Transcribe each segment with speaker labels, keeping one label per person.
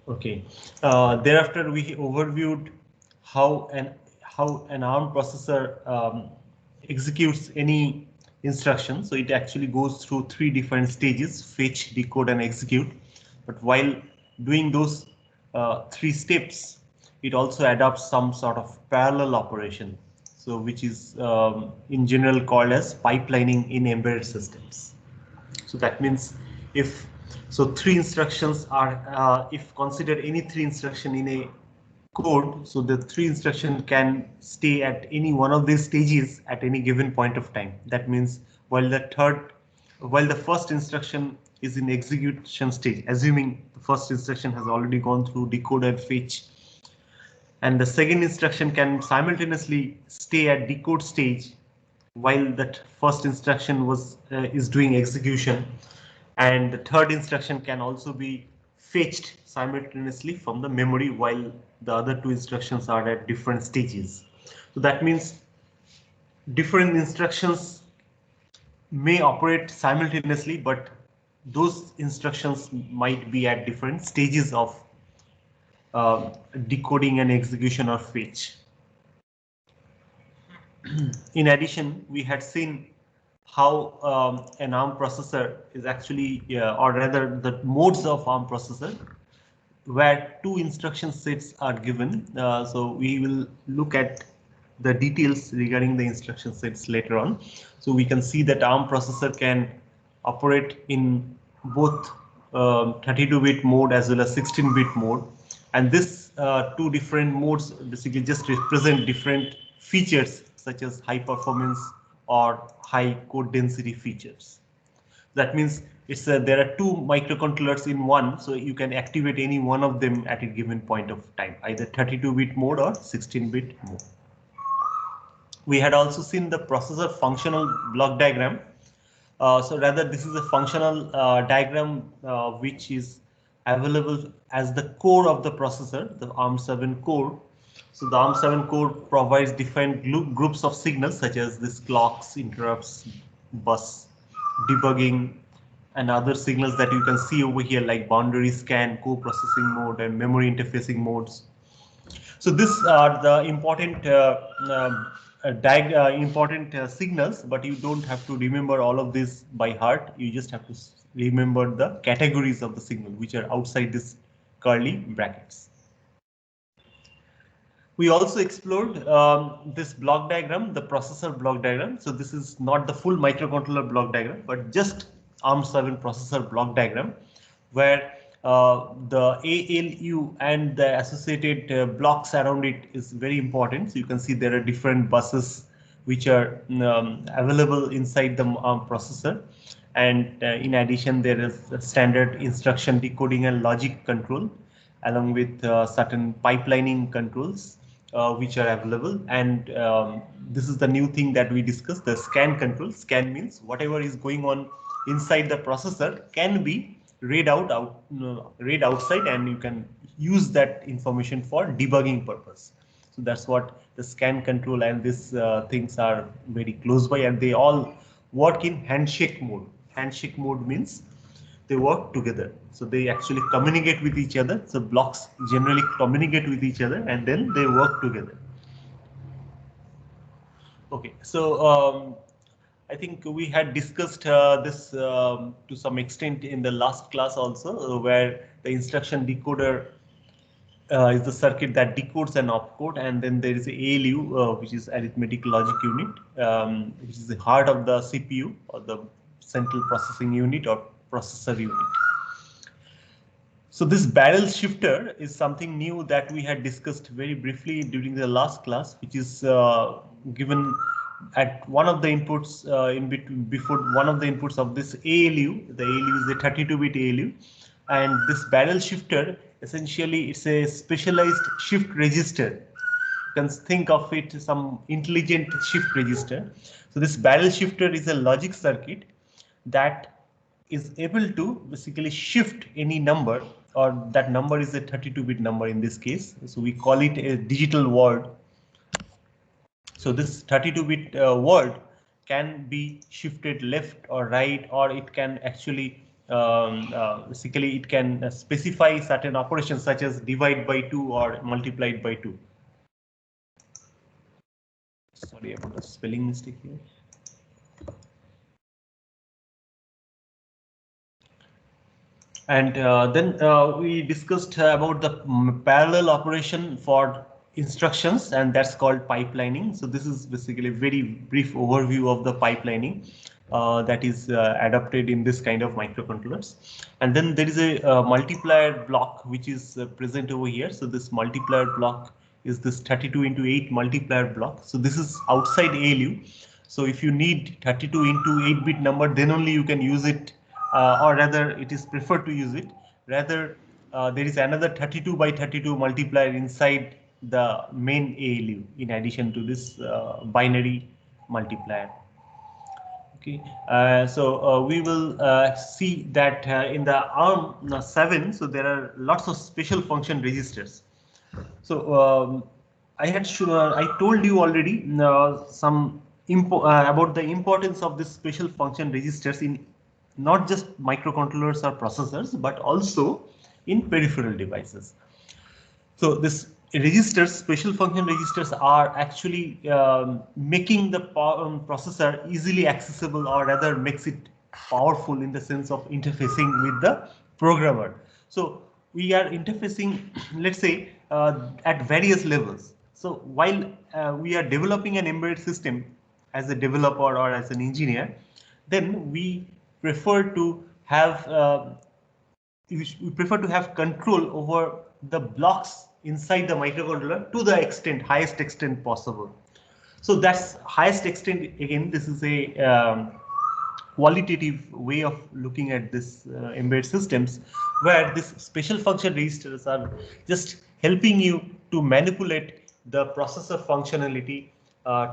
Speaker 1: Okay. Thereafter, we overviewed how an ARM processor executes any instruction. So it actually goes through three different stages: fetch, decode, and execute. But while doing those three steps, it also adopts some sort of parallel operation. So which is in general called as pipelining in embedded systems. So that means if so three instructions are if consider any three instruction in a code, so the three instruction can stay at any one of these stages at any given point of time. That means while the first instruction is in execution stage, assuming the first instruction has already gone through decode and fetch, and the second instruction can simultaneously stay at decode stage while that first instruction is doing execution, and the third instruction can also be fetched simultaneously from the memory while the other two instructions are at different stages. So that means different instructions may operate simultaneously, but those instructions might be at different stages of decoding and execution or fetch. In addition, we had seen how an ARM processor is actually, or rather the modes of ARM processor, where two instruction sets are given. So we will look at the details regarding the instruction sets later on. So we can see that ARM processor can operate in both 32-bit mode as well as 16-bit mode. And this two different modes basically just represent different features such as high performance or high code density features. That means there are two microcontrollers in one, so you can activate any one of them at a given point of time, either 32-bit mode or 16-bit mode. We had also seen the processor functional block diagram. So rather, this is a functional diagram which is available as the core of the processor, the ARM7 core. So the ARM7 core provides different groups of signals such as this clocks, interrupts, bus, debugging, and other signals that you can see over here like boundary scan, co-processing mode, and memory interfacing modes. So these are the important signals, but you don't have to remember all of this by heart. You just have to remember the categories of the signal which are outside this curly brackets. We also explored this block diagram, the processor block diagram. So this is not the full microcontroller block diagram, but just ARM7 processor block diagram, where the ALU and the associated blocks around it is very important. So you can see there are different buses which are available inside the ARM processor. And in addition, there is a standard instruction decoding and logic control, along with certain pipelining controls which are available. And this is the new thing that we discussed, the scan control. Scan means whatever is going on inside the processor can be read outside, and you can use that information for debugging purpose. So that's what the scan control and these things are very close by, and they all work in handshake mode. Handshake mode means they work together. So they actually communicate with each other. So blocks generally communicate with each other and then they work together. Okay, so I think we had discussed this to some extent in the last class also, where the instruction decoder is the circuit that decodes an opcode, and then there is ALU, which is arithmetic logic unit, which is the heart of the CPU or the central processing unit or processor unit. So this barrel shifter is something new that we had discussed very briefly during the last class, which is given at one of the inputs in between before one of the inputs of this ALU. The ALU is a 32-bit ALU, and this barrel shifter essentially it's a specialized shift register. You can think of it as some intelligent shift register. So this barrel shifter is a logic circuit that is able to basically shift any number, or that number is a 32-bit number in this case. So we call it a digital word. So this 32-bit word can be shifted left or right, or it can actually basically it can specify certain operations such as divide by 2 or multiplied by 2. Sorry about the spelling mistake here. And then we discussed about the parallel operation for instructions, and that's called pipelining. So this is basically a very brief overview of the pipelining that is adopted in this kind of microcontrollers. And then there is a multiplier block which is present over here. So this multiplier block is this 32 into 8 multiplier block. So this is outside ALU. So if you need 32 into 8-bit number, then only you can use it, or rather it is preferred to use it. Rather, there is another 32 by 32 multiplier inside the main ALU in addition to this binary multiplier. Okay, so we will see that in the ARM 7, so there are lots of special function registers. So I told you already some about the importance of this special function registers in not just microcontrollers or processors, but also in peripheral devices. So this registers, special function registers, are actually making the processor easily accessible, or rather makes it powerful in the sense of interfacing with the programmer. So we are interfacing, let's say, at various levels. So while we are developing an embedded system as a developer or as an engineer, then we prefer to have control over the blocks inside the microcontroller to the highest extent possible. So that's highest extent. Again, this is a qualitative way of looking at this embedded systems, where this special function registers are just helping you to manipulate the processor functionality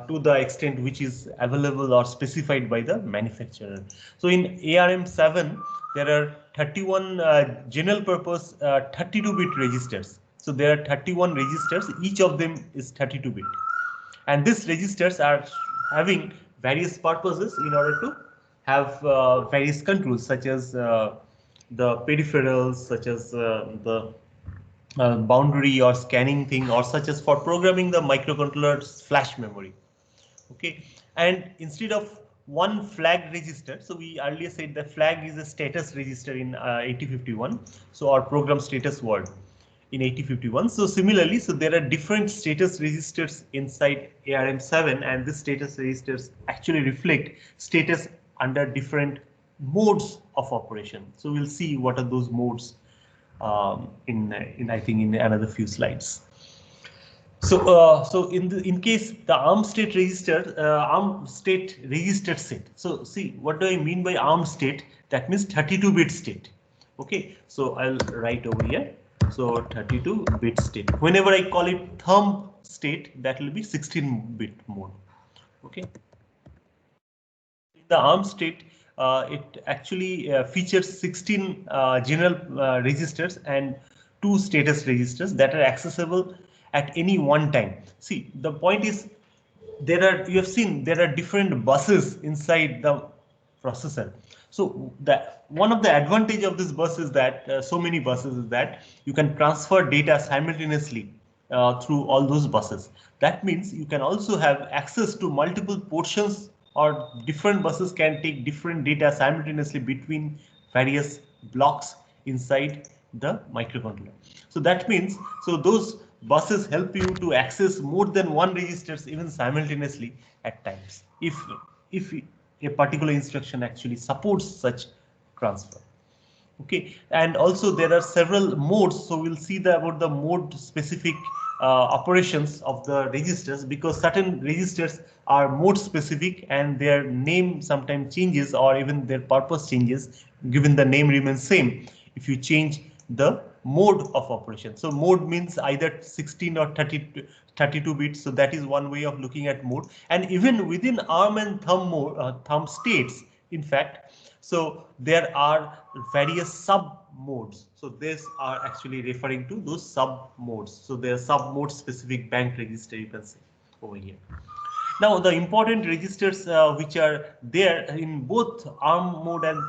Speaker 1: to the extent which is available or specified by the manufacturer. So in ARM7, there are 31 general purpose 32-bit registers. So there are 31 registers, each of them is 32-bit. And these registers are having various purposes in order to have various controls, such as the peripherals, such as the boundary or scanning thing, or such as for programming the microcontroller's flash memory. Okay, and instead of one flag register, so we earlier said that flag is a status register in 8051, so our program status word in 8051. So similarly, so there are different status registers inside ARM7, and these status registers actually reflect status under different modes of operation. So we'll see what are those modes in I think in another few slides. So so in case the ARM state register, ARM state registered set. So see, what do I mean by ARM state? That means 32-bit state. Okay, so I'll write over here. So 32-bit state. Whenever I call it thumb state, that will be 16-bit mode. Okay. In the ARM state, it actually features 16 general registers and 2 status registers that are accessible at any one time. See, the point is, you have seen there are different buses inside the processor. So one of the advantage of this bus is that so many buses is that you can transfer data simultaneously through all those buses. That means you can also have access to multiple portions, or different buses can take different data simultaneously between various blocks inside the microcontroller. So that means, so those buses help you to access more than one registers even simultaneously at times, if a particular instruction actually supports such transfer. Okay, and also there are several modes, so we'll see about the mode specific operations of the registers, because certain registers are mode specific and their name sometimes changes, or even their purpose changes, given the name remains same if you change the mode of operation. So mode means either 16 or 32 bits. So that is one way of looking at mode. And even within ARM and thumb states, in fact, so there are various sub modes. So these are actually referring to those sub modes. So there are sub mode specific bank register, you can see over here. Now the important registers which are there in both ARM mode and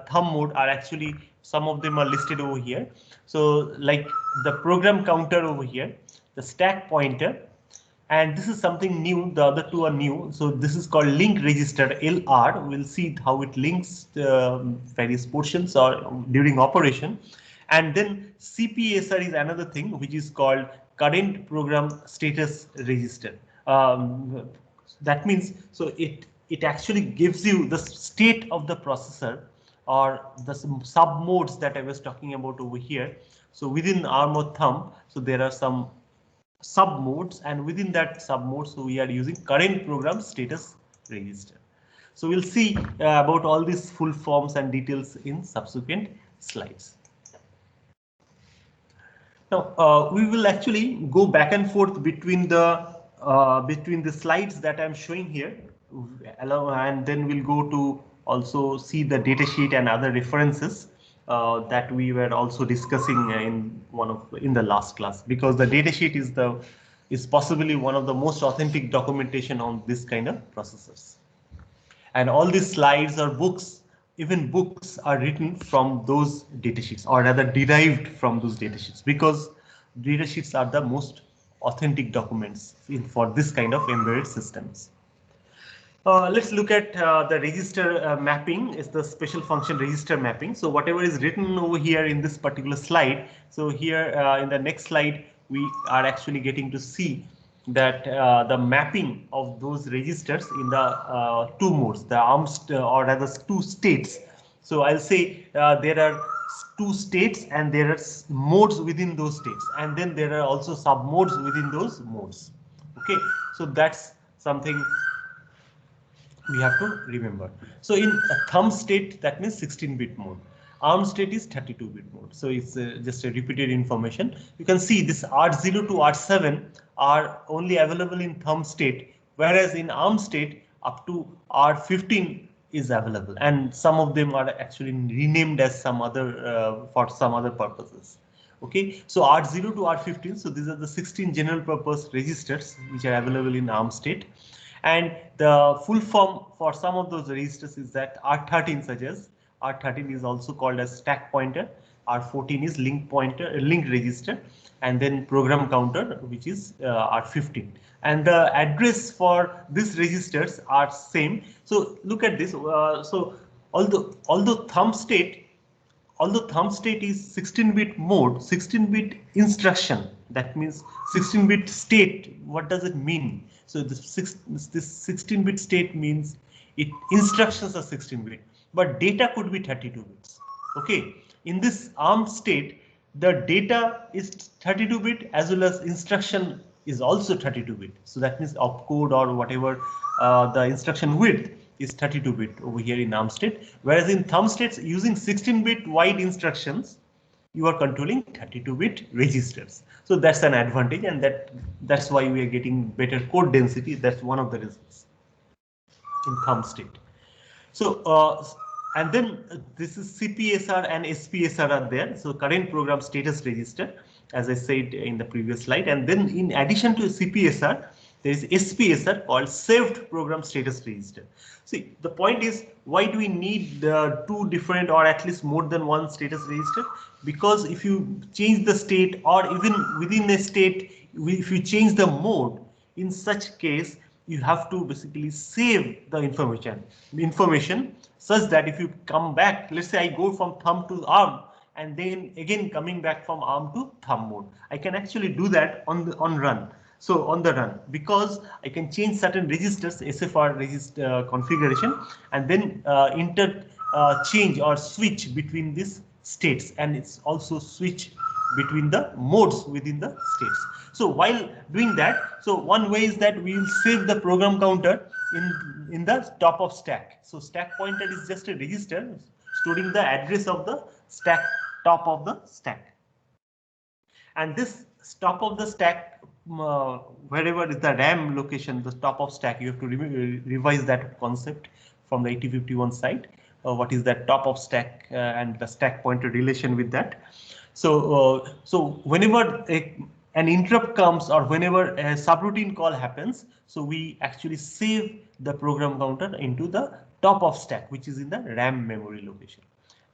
Speaker 1: thumb mode are actually, some of them are listed over here. So like the program counter over here, the stack pointer, and this is something new. The other two are new. So this is called link register, LR. We'll see how it links various portions or during operation. And then CPSR is another thing which is called current program status register. That means, so it actually gives you the state of the processor or the sub modes that I was talking about over here. So within ARM or thumb, so there are some sub modes, and within that sub mode, so we are using current program status register. So we'll see about all these full forms and details in subsequent slides. Now we will actually go back and forth between the slides that I'm showing here, and then we'll go to also see the data sheet and other references that we were also discussing in the last class, because the data sheet is possibly one of the most authentic documentation on this kind of processors. And all these slides or books, even books, are written from those datasheets, or rather derived from those datasheets, because datasheets are the most authentic documents for this kind of embedded systems. Let's look at the register mapping. Is the special function register mapping. So whatever is written over here in this particular slide, so here in the next slide we are actually getting to see that the mapping of those registers in the two modes, the or rather two states. So I'll say there are two states and there are modes within those states, and then there are also sub modes within those modes. Okay, so that's something we have to remember. So in a thumb state, that means 16-bit mode. ARM state is 32-bit mode. So it's just a repeated information. You can see this R0 to R7 are only available in thumb state, whereas in ARM state up to R15 is available, and some of them are actually renamed as some other for some other purposes. Okay, so R0 to R15. So these are the 16 general purpose registers which are available in ARM state. And the full form for some of those registers is that R13, such as R13 is also called as stack pointer, R14 is link pointer, link register, and then program counter, which is R15. And the address for these registers are same. So look at this. So although thumb state is 16-bit mode, 16-bit instruction, that means 16-bit state. What does it mean? So this 16-bit state means instructions are 16-bit, but data could be 32 bits. Okay, in this ARM state, the data is 32-bit as well as instruction is also 32-bit. So that means opcode or whatever the instruction width is 32-bit over here in ARM state, whereas in thumb states using 16-bit wide instructions, you are controlling 32-bit registers. So that's an advantage, and that's why we are getting better code density. That's one of the reasons in thumb state. So and then this is CPSR and SPSR are there. So current program status register, as I said in the previous slide, and then in addition to CPSR, there is SPSR called saved program status register. See, the point is, why do we need two different or at least more than one status register? Because if you change the state, or even within a state, if you change the mode, in such case, you have to basically save the information such that if you come back, let's say I go from thumb to ARM, and then again coming back from ARM to thumb mode, I can actually do that on the run, because I can change certain registers, SFR register configuration, and then change or switch between these states, and it's also switch between the modes within the states. So while doing that, so one way is that we will save the program counter in the top of stack. So stack pointer is just a register storing the address of the stack, top of the stack. And this top of the stack, wherever is the RAM location, the top of stack, you have to revise that concept from the 8051 side. What is that top of stack and the stack pointer relation with that? So whenever an interrupt comes or whenever a subroutine call happens, so we actually save the program counter into the top of stack, which is in the RAM memory location.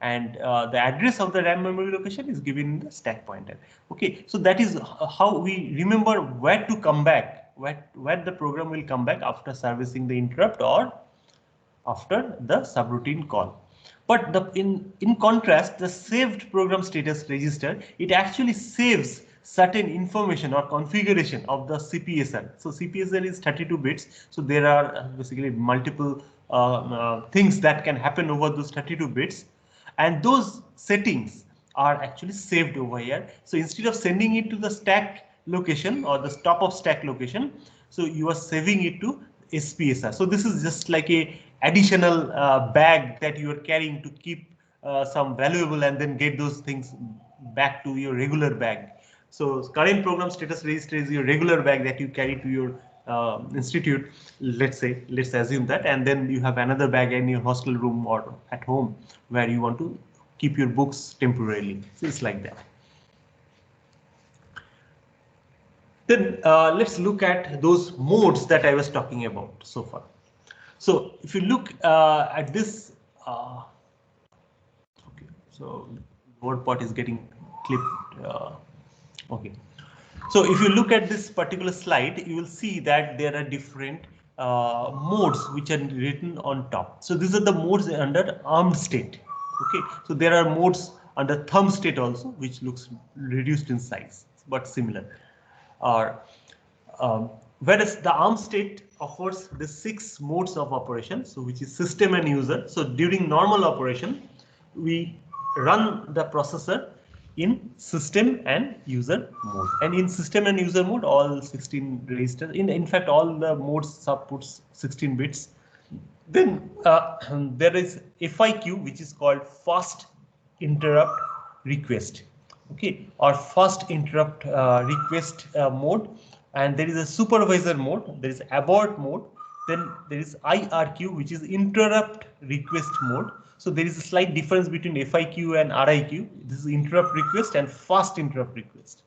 Speaker 1: And the address of the RAM memory location is given in the stack pointer. Okay, so that is how we remember where to come back, where the program will come back after servicing the interrupt or after the subroutine call. But in contrast, the saved program status register, it actually saves certain information or configuration of the CPSR. So CPSR is 32 bits. So there are basically multiple things that can happen over those 32 bits. And those settings are actually saved over here. So instead of sending it to the stack location or the top of stack location, so you are saving it to SPSR. So this is just like a additional bag that you are carrying to keep some valuable and then get those things back to your regular bag. So current program status register is your regular bag that you carry to your institute. Let's assume that, and then you have another bag in your hostel room or at home where you want to keep your books temporarily. So it's like that. Then let's look at those modes that I was talking about so far. So if you look at this, okay, so word part is getting clipped. Okay, so if you look at this particular slide, you will see that there are different modes which are written on top. So these are the modes under armed state. Okay, so there are modes under thumb state also, which looks reduced in size but similar. Whereas the ARM state offers the 6 modes of operation, so which is system and user. So during normal operation, we run the processor in system and user mode. And in system and user mode, all 16 registers, in fact, all the modes supports 16 bits. Then there is FIQ, which is called fast interrupt request. Okay, or fast interrupt request mode. And there is a supervisor mode, there is abort mode, then there is IRQ, which is interrupt request mode. So there is a slight difference between FIQ and RIQ. This is interrupt request and fast interrupt request.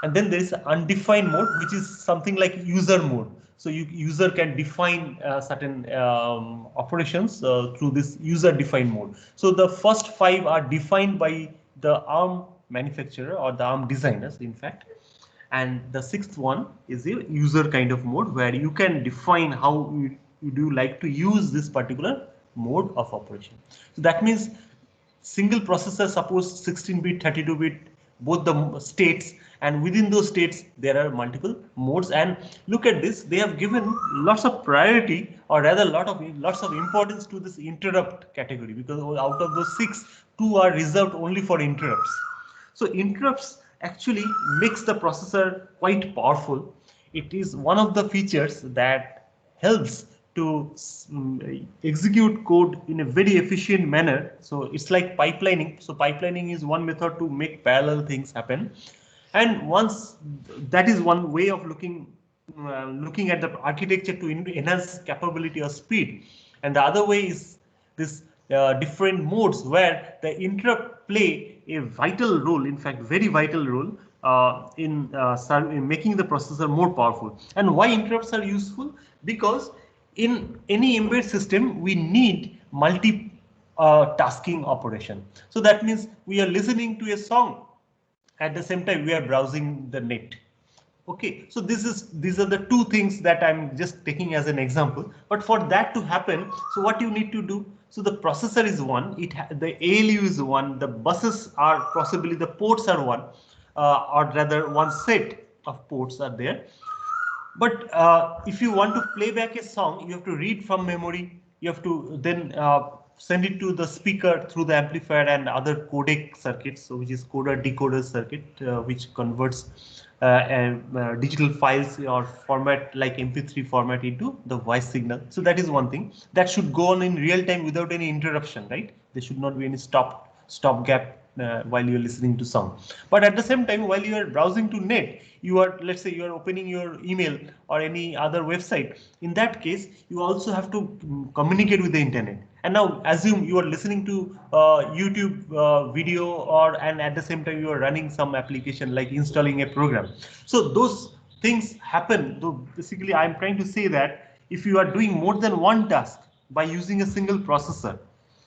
Speaker 1: And then there is undefined mode, which is something like user mode. So user can define certain operations through this user defined mode. So the first 5 are defined by the ARM manufacturer or the ARM designers, in fact. And the 6th one is a user kind of mode where you can define how you do like to use this particular mode of operation. So that means single processor supports 16-bit, 32-bit, both the states, and within those states there are multiple modes. And look at this, they have given lots of priority, or rather lots of importance to this interrupt category, because out of those 6, 2 are reserved only for interrupts. So interrupts actually makes the processor quite powerful. It is one of the features that helps to execute code in a very efficient manner. So it's like pipelining. So pipelining is one method to make parallel things happen. And once that is one way of looking at the architecture to enhance capability or speed. And the other way is this different modes where the interrupt play a vital role, in fact, very vital role in making the processor more powerful. And why interrupts are useful? Because in any embedded system, we need multi-tasking operation. So that means we are listening to a song. At the same time, we are browsing the net. Okay, so these are the 2 things that I'm just taking as an example. But for that to happen, so what you need to do? So the processor is one, the ALU is one, the buses are possibly, the ports are one, or rather one set of ports are there. But if you want to play back a song, you have to read from memory. You have to then send it to the speaker through the amplifier and other codec circuits, so which is coder decoder circuit, which converts digital files or format like MP3 format into the voice signal. So that is one thing that should go on in real time without any interruption, right? There should not be any stop gap while you're listening to song. But at the same time, while you are browsing to net, let's say you are opening your email or any other website. In that case, you also have to communicate with the internet. And now assume you are listening to YouTube video, and at the same time you are running some application like installing a program. So those things happen. So basically, I'm trying to say that if you are doing more than one task by using a single processor,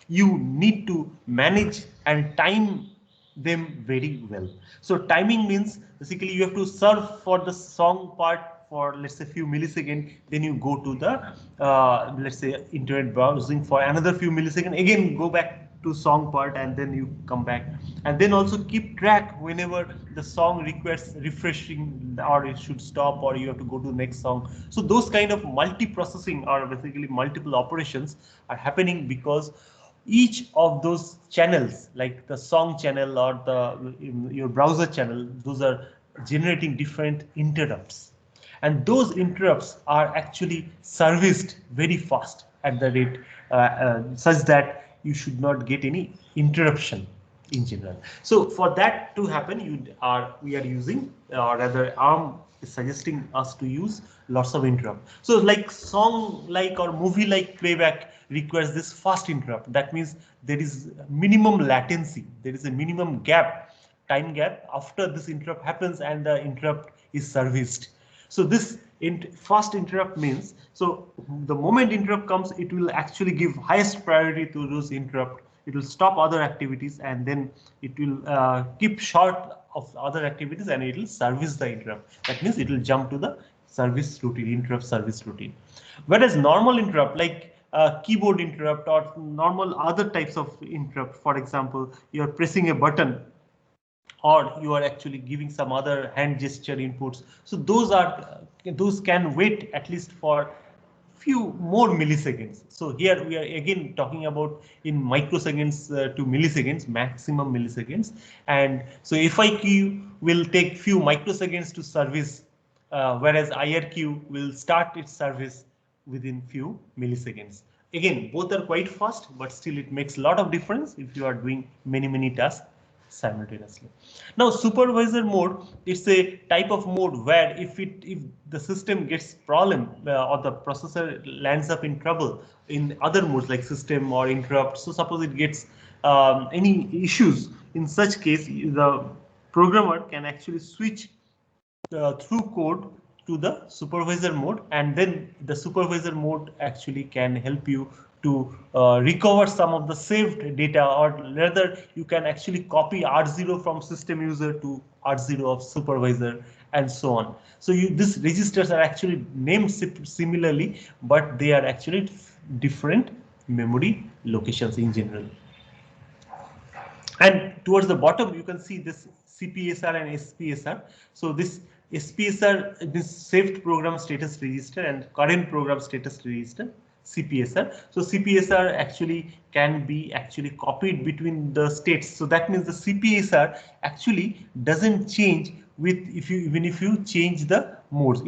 Speaker 1: you need to manage and time them very well. So timing means basically you have to serve for the song part for, let's say, few milliseconds, then you go to the let's say internet browsing for another few milliseconds, again go back to song part, and then you come back, and then also keep track whenever the song requires refreshing, or it should stop, or you have to go to the next song. So those kind of multi-processing, or basically multiple operations, are happening because each of those channels, like the song channel or the your browser channel, those are generating different interrupts, and those interrupts are actually serviced very fast at the rate such that you should not get any interruption in general. So for that to happen, we are using, or rather ARM is suggesting us to use lots of interrupt. So like song like or movie like playback requires this fast interrupt. That means there is minimum latency, there is a minimum gap, time gap after this interrupt happens and the interrupt is serviced. So this fast interrupt means, so the moment interrupt comes, it will actually give highest priority to those interrupt. It will stop other activities, and then it will keep short of other activities, and it will service the interrupt. That means it will jump to the service routine, interrupt service routine. Whereas normal interrupt, like keyboard interrupt or normal other types of interrupt, for example, you are pressing a button or you are actually giving some other hand gesture inputs. So those can wait at least for few more milliseconds. So here we are again talking about in microseconds to milliseconds, maximum milliseconds. And so FIQ will take few microseconds to service, whereas IRQ will start its service within few milliseconds. Again, both are quite fast, but still it makes a lot of difference if you are doing many tasks simultaneously. Now supervisor mode, it's a type of mode where if the system gets problem or the processor lands up in trouble in other modes like system or interrupt. So suppose it gets any issues, in such case the programmer can actually switch through code to the supervisor mode, and then the supervisor mode actually can help you to recover some of the saved data, or rather you can actually copy R0 from system user to R0 of supervisor and so on. So these registers are actually named similarly, but they are actually different memory locations in general. And towards the bottom, you can see this CPSR and SPSR. So this SPSR, this saved program status register, and current program status register, CPSR. So CPSR actually can be actually copied between the states. So that means the CPSR actually doesn't change with even if you change the modes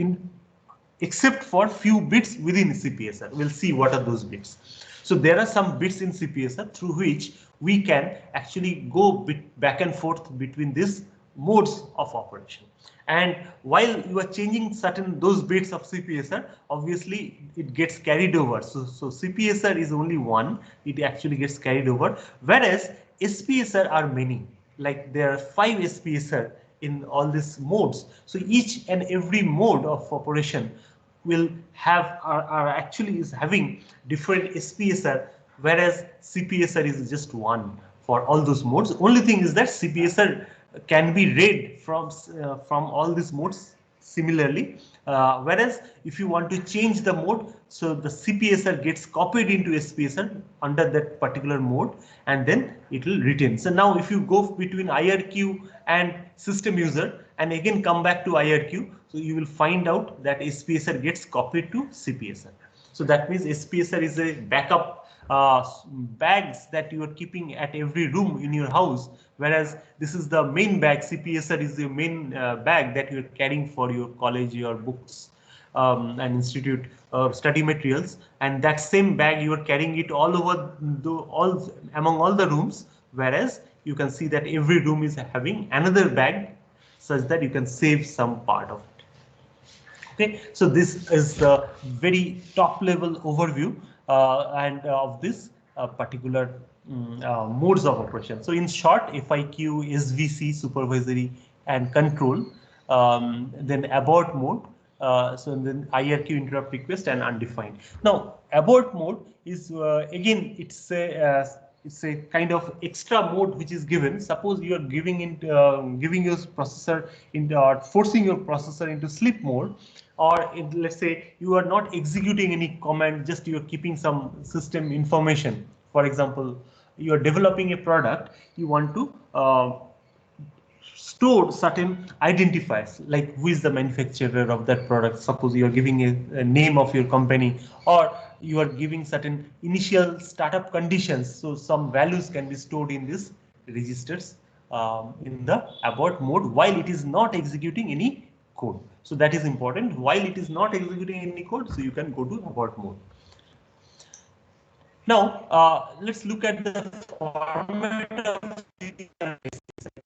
Speaker 1: except for few bits within CPSR. We'll see what are those bits. So there are some bits in CPSR through which we can actually go back and forth between these modes of operation. And while you are changing certain those bits of CPSR, obviously it gets carried over. So CPSR is only one, it actually gets carried over, whereas SPSR are many, like there are 5 SPSR in all these modes. So each and every mode of operation will have are actually is having different SPSR, whereas CPSR is just one for all those modes. Only thing is that CPSR can be read from all these modes similarly, whereas if you want to change the mode, so the CPSR gets copied into SPSR under that particular mode, and then it will retain. So now if you go between IRQ and system user and again come back to IRQ, so you will find out that SPSR gets copied to CPSR. So that means SPSR is a backup bags that you are keeping at every room in your house, whereas this is the main bag. CPSR is the main bag that you are carrying for your college, your books and institute study materials, and that same bag you are carrying it all over among all the rooms, whereas you can see that every room is having another bag such that you can save some part of it. Okay, so this is the very top level overview and of this. particular modes of operation. So in short, FIQ, SVC, supervisory and control, then abort mode, so then IRQ, interrupt request, and undefined. Now abort mode is again it's a kind of extra mode which is given. Suppose you are giving your processor into or forcing your processor into sleep mode, or let's say you are not executing any command, just you are keeping some system information. For example, you are developing a product, you want to store certain identifiers, like who is the manufacturer of that product. Suppose you are giving a name of your company, or you are giving certain initial startup conditions, so some values can be stored in these registers in the abort mode while it is not executing any code. So that is important. While it is not executing any code, so you can go to abort mode. Now let's look at the format of CPSR.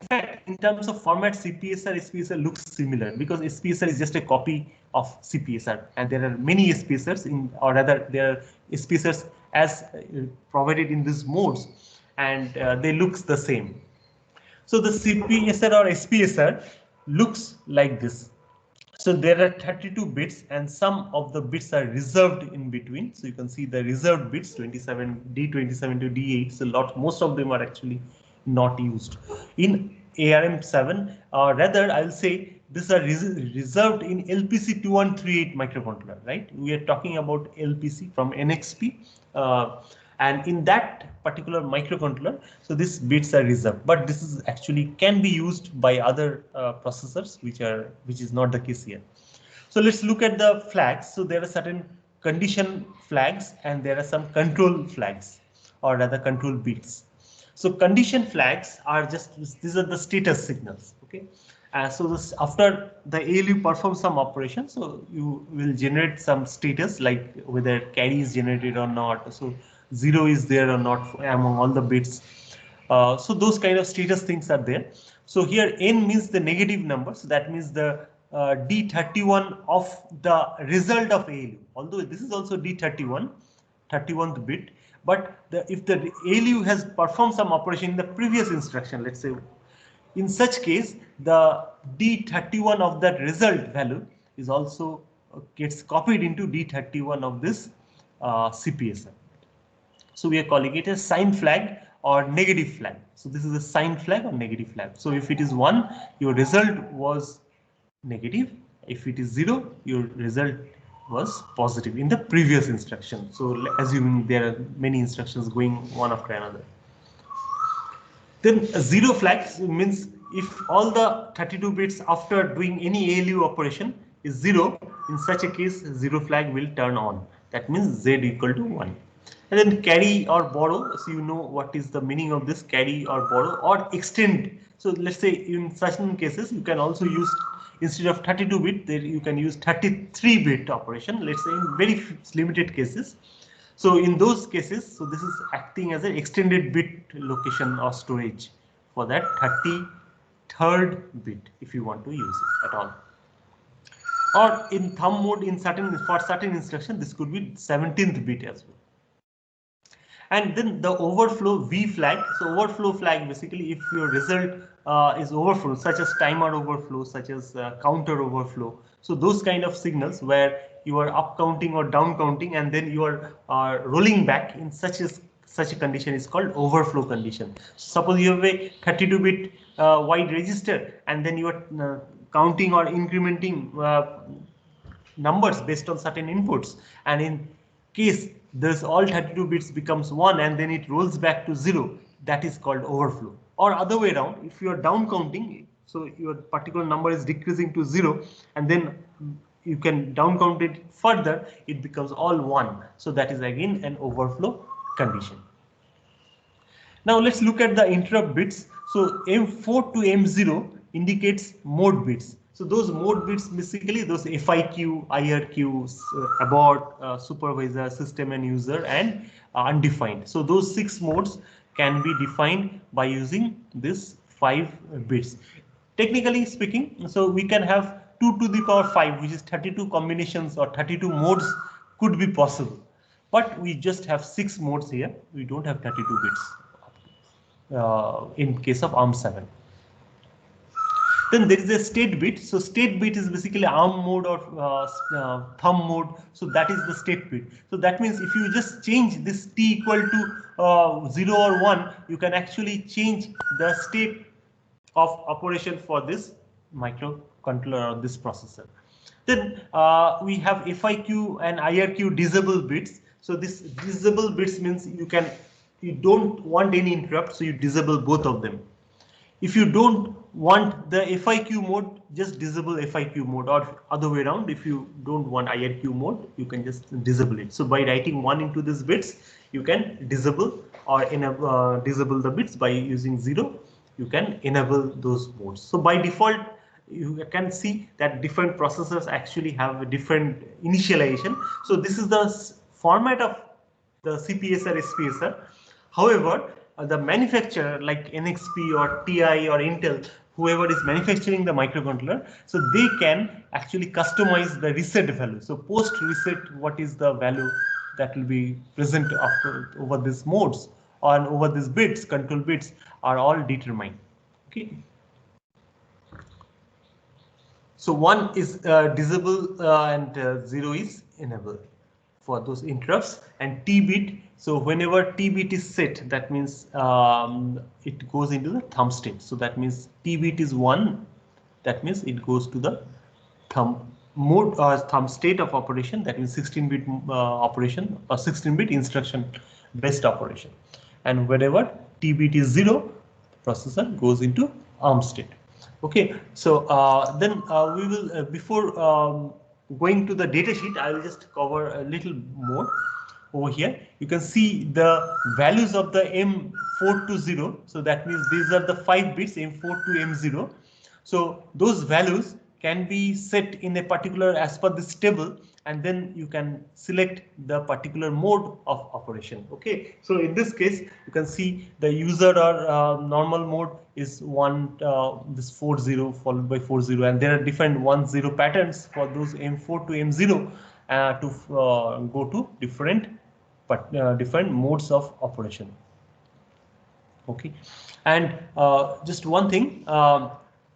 Speaker 1: In fact, in terms of format, CPSR, SPSR looks similar, because SPSR is just a copy of CPSR, and there are many SPSRs in, or rather there are SPSRs as provided in these modes, and they looks the same. So the CPSR or SPSR looks like this. So there are 32 bits, and some of the bits are reserved in between. So you can see the reserved bits, 27, D27 to D8. So most of them are actually not used in ARM7, or rather I'll say these are reserved in LPC2138 microcontroller, right? We are talking about LPC from NXP, and in that particular microcontroller, so these bits are reserved, but this is actually can be used by other processors, which is not the case here. So let's look at the flags. So there are certain condition flags and there are some control flags, or rather control bits. So condition flags are just, these are the status signals. Okay. So this, after the ALU performs some operation, so you will generate some status, like whether carry is generated or not. So 0 is there or not among all the bits. So those kind of status things are there. So here n means the negative number. So that means the D31 of the result of ALU. Although this is also D31, 31th bit. But if the ALU has performed some operation in the previous instruction, let's say, in such case, the D31 of that result value is also gets copied into D31 of this CPSR. So we are calling it a sign flag or negative flag. So this is a sign flag or negative flag. So if it is 1, your result was negative. If it is 0, your result was positive in the previous instruction. So assuming there are many instructions going one after another. Then 0 flag means if all the 32 bits after doing any ALU operation is 0, in such a case 0 flag will turn on. That means Z equal to 1. And then carry or borrow, so you know what is the meaning of this carry or borrow or extend. So let's say in certain cases you can also use, instead of 32 bit, there you can use 33 bit operation, let's say in very limited cases. So in those cases, so this is acting as an extended bit location or storage for that 33rd bit if you want to use it at all. Or in thumb mode, in for certain instruction, this could be 17th bit as well. And then the overflow V flag. So overflow flag, basically if your result is overflow, such as timer overflow, such as counter overflow. So those kind of signals where you are up counting or down counting, and then you are rolling back in such a condition is called overflow condition. So suppose you have a 32-bit wide register, and then you are counting or incrementing numbers based on certain inputs, and in case this all 32 bits becomes 1 and then it rolls back to 0, that is called overflow. Or other way around, if you are down counting, so your particular number is decreasing to 0 and then you can down count it further, it becomes all 1. So that is again an overflow condition. Now let's look at the interrupt bits. So M4 to M0 indicates mode bits. So those mode bits, basically those FIQ, IRQ, abort, supervisor, system and user, and undefined. So those 6 modes can be defined by using this 5 bits. Technically speaking, so we can have 2 to the power 5, which is 32 combinations or 32 modes could be possible. but we just have 6 modes here. We don't have 32 bits in case of ARM7. Then there is a state bit. So state bit is basically ARM mode or thumb mode. So that is the state bit. So that means if you just change this t equal to 0 or 1, you can actually change the state of operation for this microcontroller or this processor. Then we have FIQ and IRQ disable bits. So this disable bits means you don't want any interrupt, so you disable both of them. If you don't want the FIQ mode, just disable FIQ mode, or other way around. If you don't want IRQ mode, you can just disable it. So by writing 1 into these bits, you can disable or disable the bits. By using 0, you can enable those modes. So by default, you can see that different processors actually have a different initialization. So this is the format of the CPSR, SPSR. However, the manufacturer like NXP or TI or Intel, whoever is manufacturing the microcontroller, so they can actually customize the reset value. So post reset, what is the value that will be present after over these modes or over these bits, control bits are all determined. Okay. So 1 is disable and 0 is enable for those interrupts, and T bit. So whenever T bit is set, that means it goes into the thumb state. So that means T bit is 1. That means it goes to the thumb mode or thumb state of operation. That means 16-bit operation or 16-bit instruction based operation. And whenever T bit is 0, the processor goes into ARM state. Okay, so then we will before going to the data sheet, I will just cover a little more over here. You can see the values of the M4 to 0. So that means these are the 5 bits M4 to M0. So those values can be set in a particular as per this table, and then you can select the particular mode of operation. Okay, so in this case, you can see the user or normal mode is this 40 followed by 40, and there are different 10 patterns for those M4 to M0 to go to different modes of operation. Okay, and just one thing.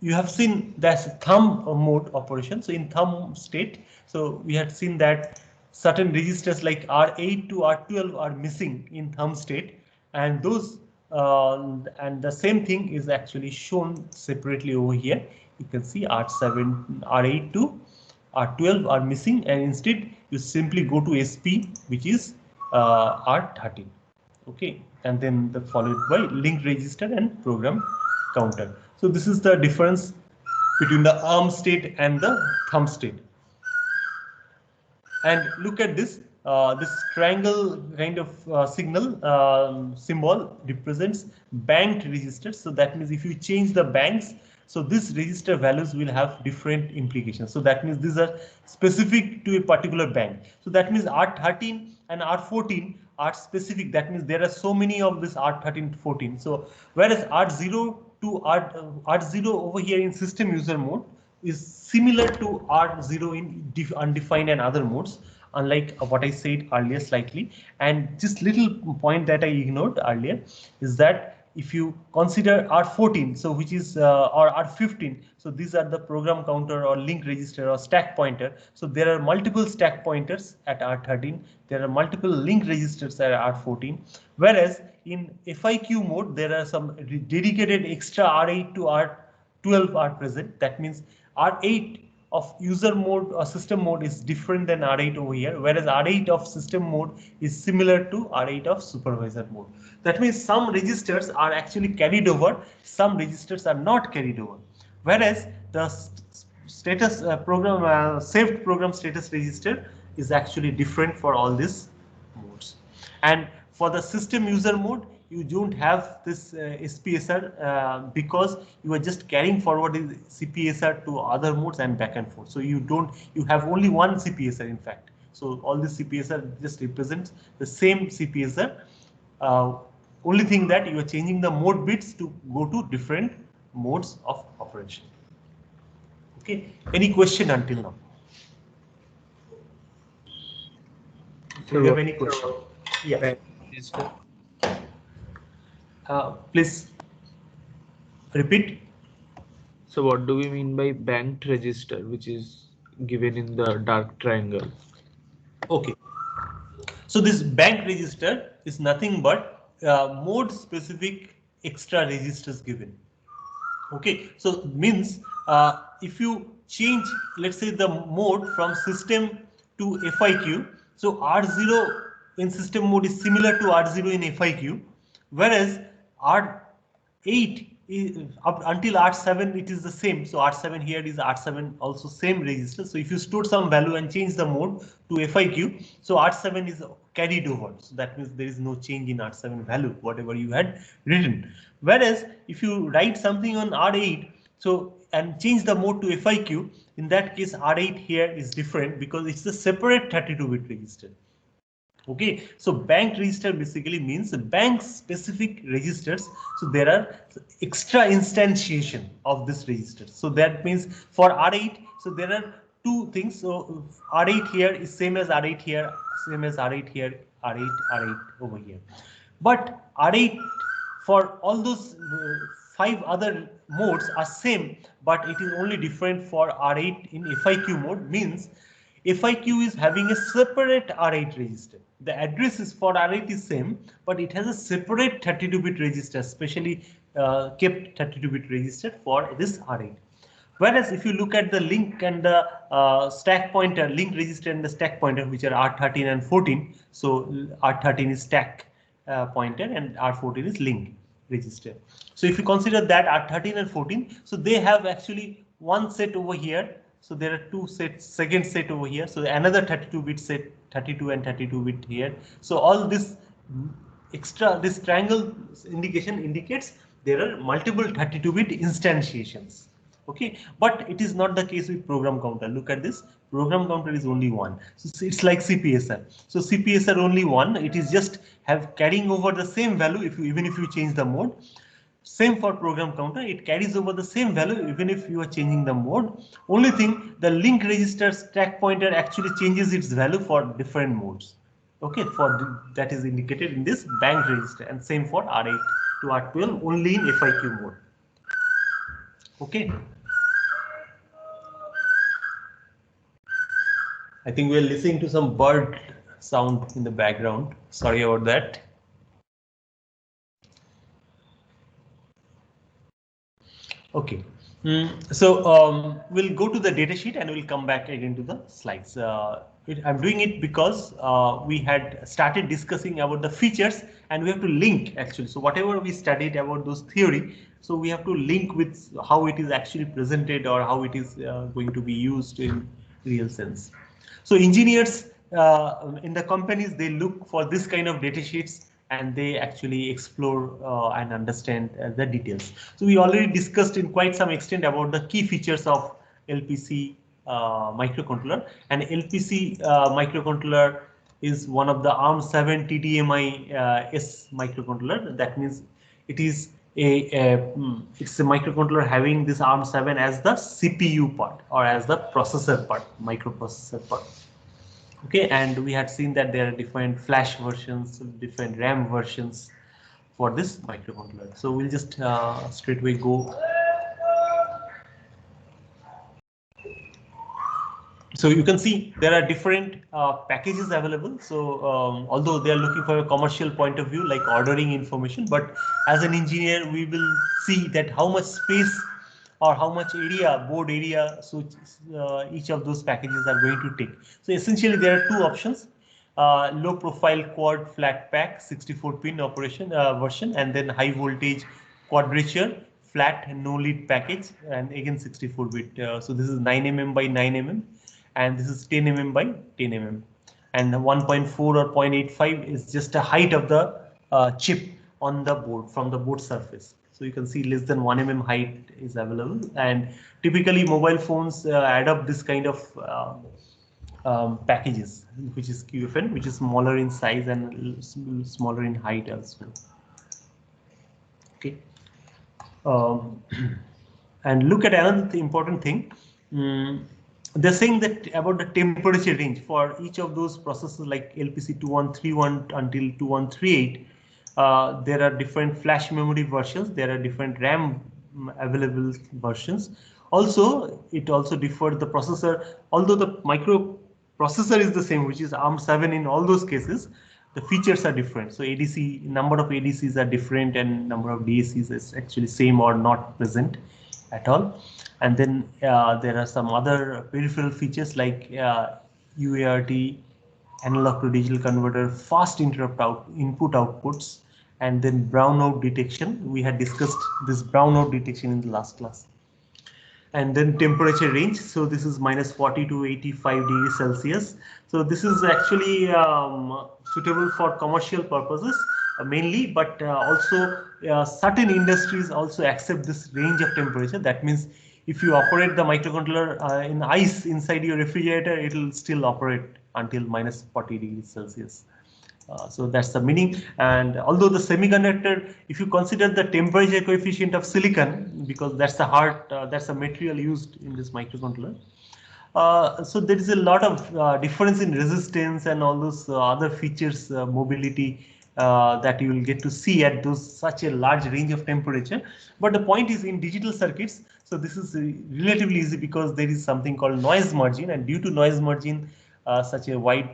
Speaker 1: You have seen that's thumb mode operation. So in thumb state, so we had seen that certain registers like R8 to R12 are missing in thumb state, and those and the same thing is actually shown separately over here. You can see R7, R8 to R12 are missing, and instead you simply go to SP, which is R13. Okay, and then followed by link register and program counter. So this is the difference between the ARM state and the thumb state. And look at this. This triangle kind of signal symbol represents banked registers. So that means if you change the banks, so this register values will have different implications. So that means these are specific to a particular bank. So that means R13 and R14 are specific. That means there are so many of this R13, 14. So whereas R0 to R0 over here in system user mode is similar to R0 in undefined and other modes, unlike what I said earlier slightly. And just little point that I ignored earlier is that if you consider R14, so which is or R15, so these are the program counter or link register or stack pointer. So there are multiple stack pointers at R13. There are multiple link registers at R14. Whereas in FIQ mode, there are some dedicated extra R8 to R12 are present. That means R8 of user mode or system mode is different than R8 over here, whereas R8 of system mode is similar to R8 of supervisor mode. That means some registers are actually carried over, some registers are not carried over, whereas the status program saved program status register is actually different for all these modes. And for the system user mode, you don't have this SPSR because you are just carrying forward the CPSR to other modes and back and forth. So you have only one CPSR in fact. So all this CPSR just represents the same CPSR. Only thing that you are changing the mode bits to go to different modes of operation. Okay, any question until now? Do you have any question? Yeah.
Speaker 2: Bank register.
Speaker 1: Please repeat.
Speaker 2: So what do we mean by banked register, which is given in the dark triangle?
Speaker 1: Okay. So this bank register is nothing but mode specific extra registers given. Okay, so means if you change, let's say the mode from system to FIQ, so R0 in system mode is similar to R0 in FIQ, whereas R8 is, up until R7 it is the same. So R7 here is R7 also same register. So if you store some value and change the mode to FIQ, so R7 is carried over. So that means there is no change in R7 value, whatever you had written. Whereas if you write something on R8, so and change the mode to FIQ, in that case R8 here is different because it's a separate 32-bit register. Okay, so bank register basically means bank specific registers. So there are extra instantiation of this register. So that means for R8, so there are two things. So R8 here is same as R8 here, same as R8 here, R8 over here. But R8 for all those 5 other modes are same, but it is only different for R8 in FIQ mode, means FIQ is having a separate R8 register. The address is for R8 is same, but it has a separate 32-bit register, specially kept 32-bit register for this R8. Whereas if you look at the link and the stack pointer, link register and the stack pointer, which are R13 and 14, so R13 is stack pointer and R14 is link register. So if you consider that R13 and 14, so they have actually one set over here. So there are two sets, second set over here. So another 32-bit set, 32 and 32-bit here. So all this extra, this triangle indication indicates there are multiple 32-bit instantiations. Okay, but it is not the case with program counter. Look at this, program counter is only one. So it's like CPSR. So CPSR only one. It is just have carrying over the same value if you, even if you change the mode. Same for program counter, it carries over the same value even if you are changing the mode. Only thing, the link register stack pointer actually changes its value for different modes. Okay, for that is indicated in this bank register, and same for R8 to R12 only in FIQ mode. Okay. I think we are listening to some bird sound in the background. Sorry about that. Okay, so we'll go to the data sheet and we'll come back again to the slides. I'm doing it because we had started discussing about the features and we have to link actually. So whatever we studied about those theory, so we have to link with how it is actually presented or how it is going to be used in real sense. So engineers in the companies, they look for this kind of data sheets and they actually explore and understand the details. So we already discussed in quite some extent about the key features of LPC microcontroller, and LPC microcontroller is one of the ARM7 TDMI S microcontroller. That means it is it's a microcontroller having this ARM7 as the CPU part or as the processor part, microprocessor part. Okay, and we had seen that there are different flash versions, different RAM versions for this microcontroller. So we'll just straightway go. So you can see there are different packages available. So although they are looking for a commercial point of view, like ordering information, but as an engineer, we will see that how much space or how much area, board area, so each of those packages are going to take. So essentially there are two options, low profile quad flat pack 64-pin operation version, and then high voltage quadrature flat no lead package, and again 64-bit. So this is 9mm by 9mm, and this is 10 mm by 10 mm, and 1.4 or 0.85 is just a height of the chip on the board from the board surface. So you can see less than 1 mm height is available, and typically mobile phones adopt this kind of packages, which is QFN, which is smaller in size and smaller in height also. Okay, and look at another important thing. they're saying that about the temperature range for each of those processes like LPC 2131 until 2138. There are different flash memory versions. There are different RAM available versions. Also, it also differed the processor. Although the microprocessor is the same, which is ARM7 in all those cases, the features are different. So ADC number of ADCs are different, and number of DACs is actually same or not present at all. And then there are some other peripheral features like UART, analog to digital converter, fast interrupt input outputs, and then brownout detection. We had discussed this brownout detection in the last class. And then temperature range. So this is -40 to 85 degrees Celsius. So this is actually suitable for commercial purposes mainly, but also certain industries also accept this range of temperature. That means if you operate the microcontroller in ice inside your refrigerator, it will still operate until -40 degrees Celsius. So that's the meaning. And although the semiconductor, if you consider the temperature coefficient of silicon, because that's the heart, that's the material used in this microcontroller. So there is a lot of difference in resistance and all those other features, mobility that you will get to see at those such a large range of temperature. But the point is in digital circuits, so this is relatively easy because there is something called noise margin, and due to noise margin, such a wide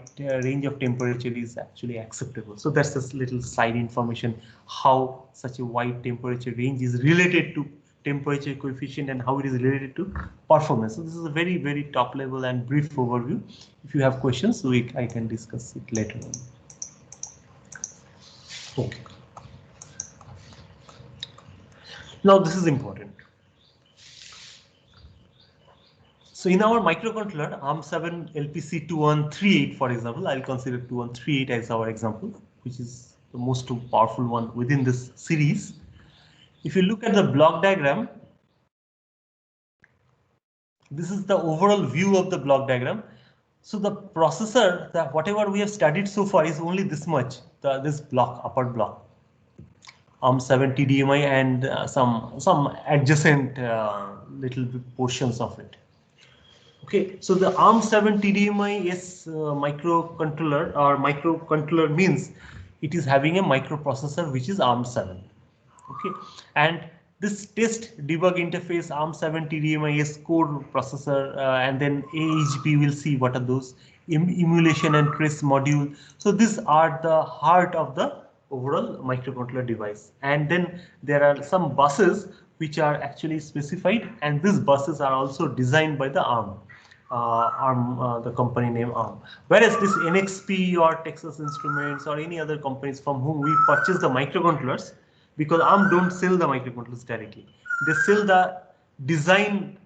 Speaker 1: range of temperature is actually acceptable. So that's this little side information, how such a wide temperature range is related to temperature coefficient and how it is related to performance. So this is a very, very top level and brief overview. If you have questions, I can discuss it later on. Okay. Now this is important. So in our microcontroller ARM7 LPC 2138, for example, I'll consider 2138 as our example, which is the most powerful one within this series. If you look at the block diagram, this is the overall view of the block diagram. So the processor, whatever we have studied so far is only this much, this block, upper block, ARM7 TDMI and some adjacent little portions of it. Okay, so the ARM7 TDMI is microcontroller, or microcontroller means it is having a microprocessor which is ARM7. Okay, and this test debug interface ARM7 TDMI is core processor, and then AHP will see what are those emulation and trace module. So these are the heart of the overall microcontroller device. And then there are some buses which are actually specified, and these buses are also designed by the ARM. The company name ARM. Whereas this NXP or Texas Instruments or any other companies from whom we purchase the microcontrollers, because ARM don't sell the microcontrollers directly. They sell the design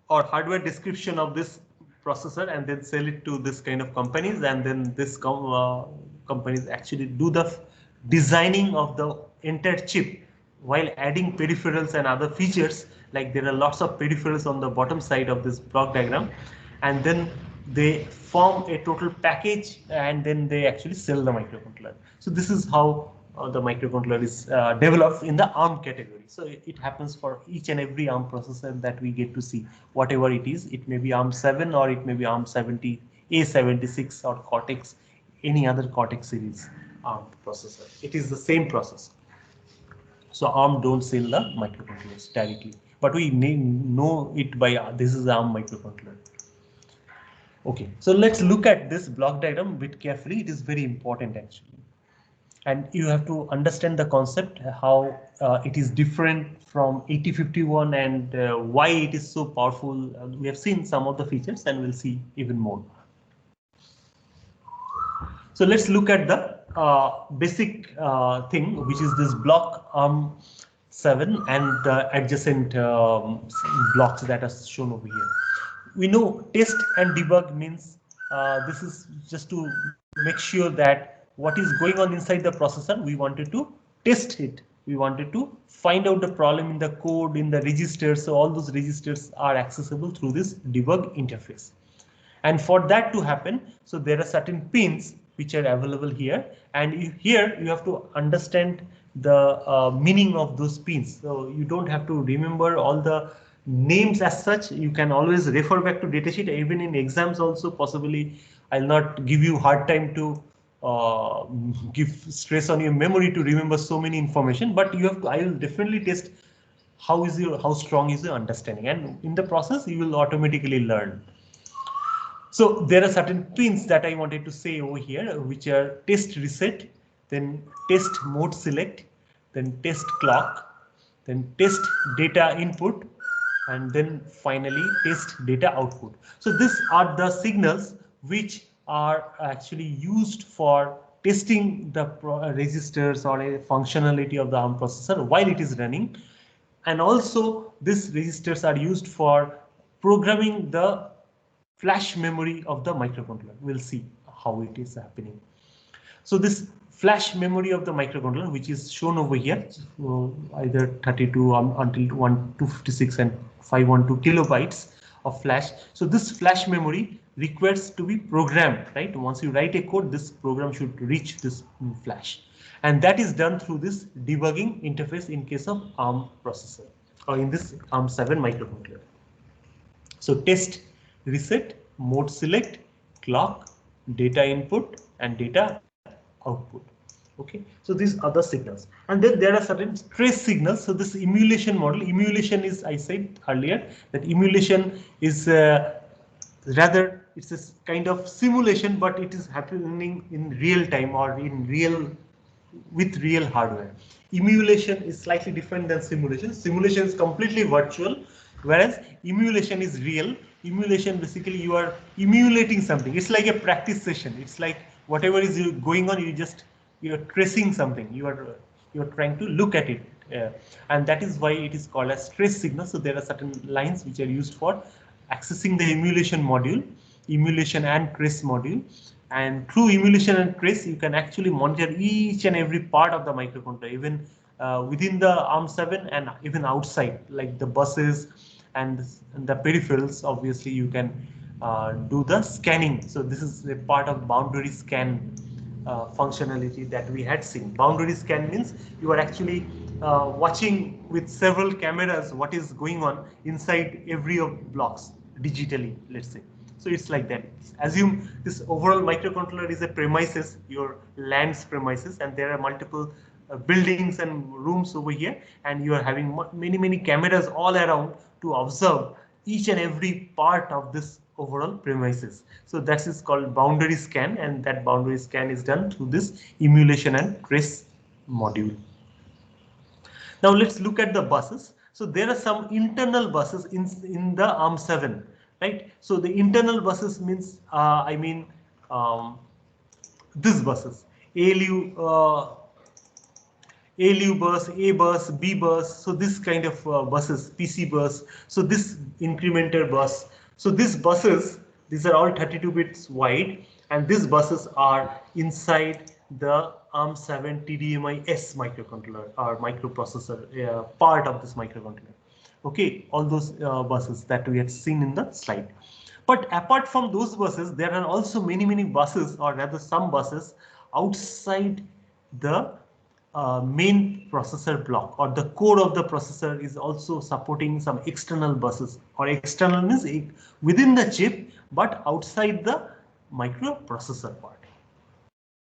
Speaker 1: or hardware description of this processor and then sell it to this kind of companies, and then this companies actually do the designing of the entire chip while adding peripherals and other features. Like there are lots of peripherals on the bottom side of this block diagram, and then they form a total package and then they actually sell the microcontroller. So this is how the microcontroller is developed in the ARM category. So it happens for each and every ARM processor that we get to see, whatever it is. It may be ARM7 or it may be ARM70, A76 or Cortex, any other Cortex series ARM processor. It is the same processor. So ARM don't sell the microcontrollers directly, but we know it by this is the ARM microcontroller. Okay, so let's look at this block diagram a bit carefully. It is very important actually, and you have to understand the concept, how it is different from 8051 and why it is so powerful. We have seen some of the features and we'll see even more. So let's look at the basic thing, which is this block ARM7 and the adjacent blocks that are shown over here. We know test and debug means this is just to make sure that what is going on inside the processor, we wanted to test it. We wanted to find out the problem in the code, in the registers. So all those registers are accessible through this debug interface. And for that to happen, so there are certain pins which are available here, and here you have to understand the meaning of those pins. So you don't have to remember all the names as such, you can always refer back to datasheet. Even in exams also, possibly I'll not give you hard time to give stress on your memory to remember so many information, but you have to, I will definitely test how strong is your understanding, and in the process you will automatically learn. So there are certain pins that I wanted to say over here, which are test reset, then test mode select, then test clock, then test data input, and then finally test data output. So these are the signals which are actually used for testing the registers or a functionality of the ARM processor while it is running. And also these registers are used for programming the flash memory of the microcontroller. We'll see how it is happening. So this flash memory of the microcontroller, which is shown over here, either 32 until 256 and 512 kilobytes of flash. So this flash memory requires to be programmed, right? Once you write a code, this program should reach this flash. And that is done through this debugging interface in case of ARM processor, or in this ARM7 microcontroller. So test, reset, mode select, clock, data input, and data output. Okay, so these are the signals, and then there are certain trace signals. So this emulation model, emulation is, I said earlier that emulation is rather, it's a kind of simulation, but it is happening in real time or in real, with real hardware. Emulation is slightly different than simulation. Simulation is completely virtual, whereas emulation is real. Emulation, basically you are emulating something. It's like a practice session. It's like whatever is going on, you're tracing something. You're trying to look at it, and that is why it is called as trace signal. So there are certain lines which are used for accessing the emulation module, emulation and trace module. And through emulation and trace, you can actually monitor each and every part of the microcontroller, even within the ARM7 and even outside, like the buses and the peripherals. Obviously, you can do the scanning. So this is a part of boundary scan functionality that we had seen. Boundary scan means you are actually watching with several cameras what is going on inside every of blocks digitally, let's say. So it's like that. Assume this overall microcontroller is a premises, your LAN's premises, and there are multiple buildings and rooms over here, and you are having many cameras all around to observe each and every part of this overall premises. So that is called boundary scan, and that boundary scan is done through this emulation and trace module. Now let's look at the buses. So there are some internal buses in the ARM7, right? So the internal buses means, these buses, ALU bus, A bus, B bus. So this kind of buses, PC bus. So this incrementer bus. So these buses, these are all 32 bits wide, and these buses are inside the ARM7 TDMI-S microcontroller or microprocessor, part of this microcontroller. Okay, all those buses that we had seen in the slide. But apart from those buses, there are also many buses, or rather some buses outside the main processor block, or the core of the processor is also supporting some external buses, or external means within the chip but outside the microprocessor part.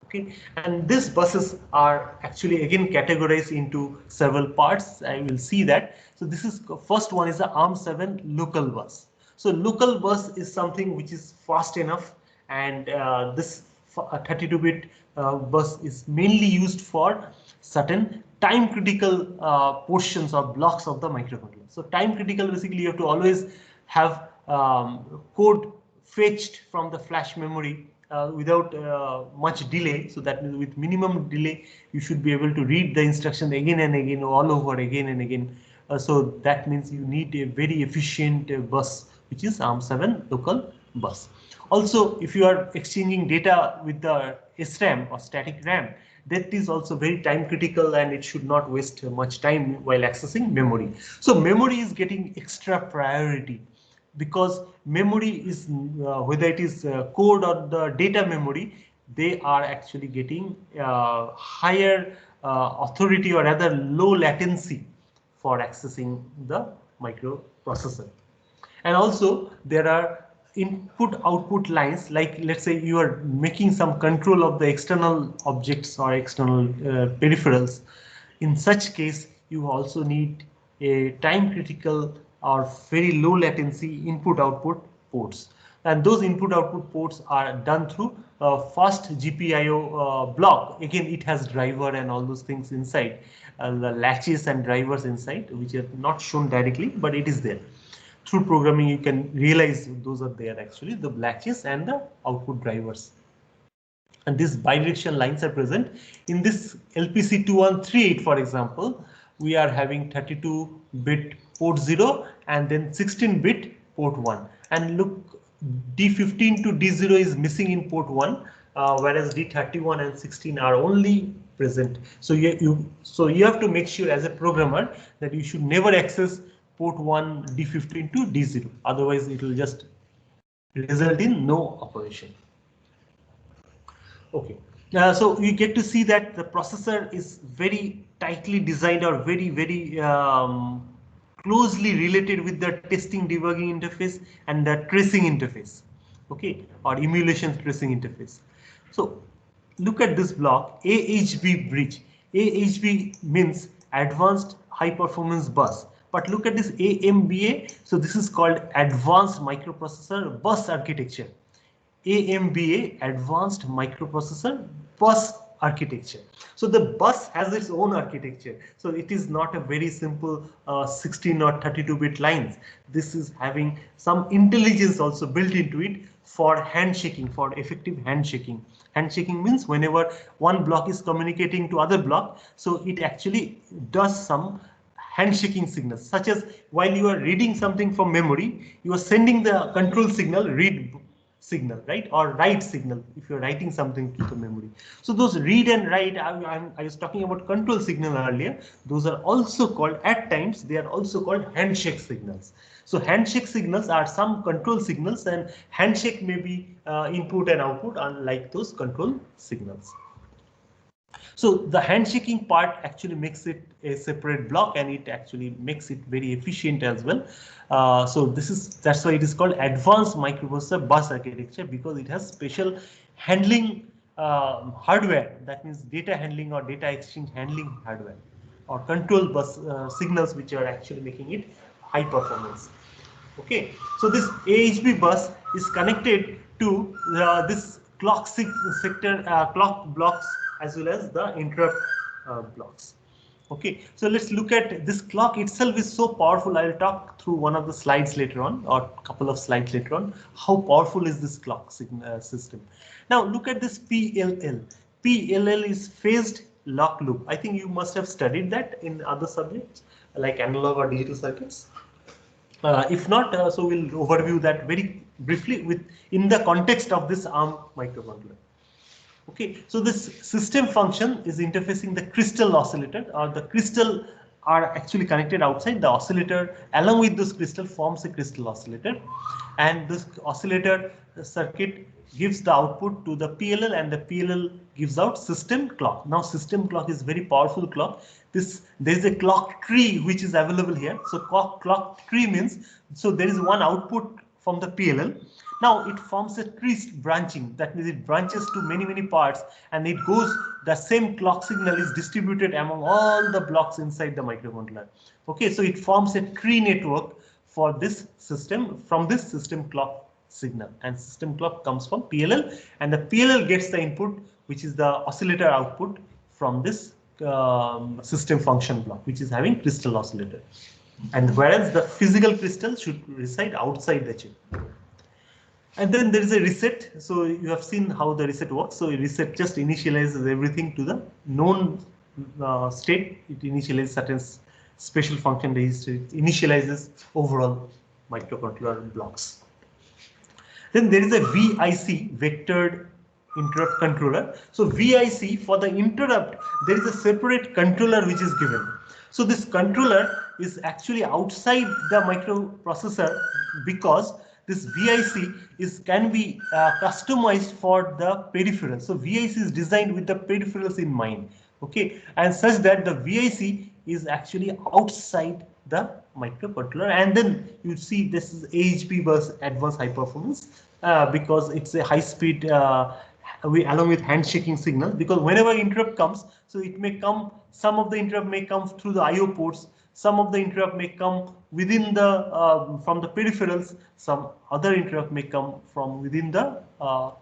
Speaker 1: Okay, and these buses are actually again categorized into several parts. I will see that. So this is, first one is the ARM7 local bus. So local bus is something which is fast enough, and this 32-bit bus is mainly used for certain time critical portions or blocks of the microcontroller. So time critical, basically you have to always have code fetched from the flash memory without much delay. So that means with minimum delay, you should be able to read the instruction again and again, all over again and again. So that means you need a very efficient bus, which is ARM7 local bus. Also, if you are exchanging data with the SRAM or static RAM, that is also very time critical, and it should not waste much time while accessing memory. So memory is getting extra priority, because memory is, whether it is code or the data memory, they are actually getting higher authority, or rather low latency for accessing the microprocessor. And also there are input output lines, like let's say you are making some control of the external objects or external peripherals. In such case, you also need a time critical or very low latency input output ports, and those input output ports are done through a fast GPIO block. Again, it has driver and all those things inside, the latches and drivers inside, which are not shown directly, but it is there. Through programming you can realize those are there, actually the latches and the output drivers. And these bidirectional lines are present in this LPC2138. For example, we are having 32-bit port 0 and then 16-bit port 1, and look, D15 to D0 is missing in port 1, whereas D31 and 16 are only present. So you have to make sure as a programmer that you should never access port 1 D15 to D0, otherwise it will just result in no operation. Okay, so you get to see that the processor is very tightly designed or very closely related with the testing debugging interface and the tracing interface, okay, or emulation tracing interface. So look at this block, AHB bridge. AHB means advanced high performance bus. But look at this AMBA. So this is called advanced microprocessor bus architecture. AMBA, advanced microprocessor bus architecture. So the bus has its own architecture. So it is not a very simple 16 or 32-bit lines. This is having some intelligence also built into it for handshaking, for effective handshaking. Handshaking means whenever one block is communicating to other block, so it actually does some handshaking signals, such as while you are reading something from memory, you are sending the control signal, read signal, right, or write signal if you're writing something to the memory. So those read and write, I was talking about control signal earlier, those are also called, at times they are also called handshake signals. So handshake signals are some control signals, and handshake may be input and output, unlike those control signals. So the handshaking part actually makes it a separate block, and it actually makes it very efficient as well. So that's why it is called advanced microprocessor bus architecture, because it has special handling hardware. That means data handling or data exchange handling hardware, or control bus signals, which are actually making it high performance. Okay, so this AHB bus is connected to this clock sector, clock blocks, as well as the interrupt blocks. Okay, so let's look at this clock itself is so powerful. I'll talk through one of the slides later on, or a couple of slides later on, how powerful is this clock system. Now look at this PLL. PLL is phased lock loop. I think you must have studied that in other subjects like analog or digital circuits. If not, so we'll overview that very briefly in the context of this ARM microcontroller. Okay, so this system function is interfacing the crystal oscillator, or the crystal are actually connected outside. The oscillator along with this crystal forms a crystal oscillator, and this oscillator circuit gives the output to the PLL, and the PLL gives out system clock. Now system clock is very powerful clock. There is a clock tree which is available here. So clock tree means, so there is one output from the PLL. Now it forms a tree branching. That means it branches to many parts, and it goes, the same clock signal is distributed among all the blocks inside the microcontroller. Okay, so it forms a tree network for this system, from this system clock signal, and system clock comes from PLL, and the PLL gets the input, which is the oscillator output from this system function block, which is having crystal oscillator, and whereas the physical crystal should reside outside the chip. And then there is a reset. So you have seen how the reset works. So reset just initializes everything to the known state. It initializes certain special function register. It initializes overall microcontroller blocks. Then there is a VIC, vectored interrupt controller. So VIC, for the interrupt, there is a separate controller which is given. So this controller is actually outside the microprocessor, because this VIC can be customized for the peripherals. So VIC is designed with the peripherals in mind. Okay, and such that the VIC is actually outside the microcontroller, and then you see this is AHB bus, advanced high performance, because it's a high speed along with handshaking signals, because whenever interrupt comes, so it may come, some of the interrupt may come through the IO ports, some of the interrupt may come within the from the peripherals, some other interrupt may come from within the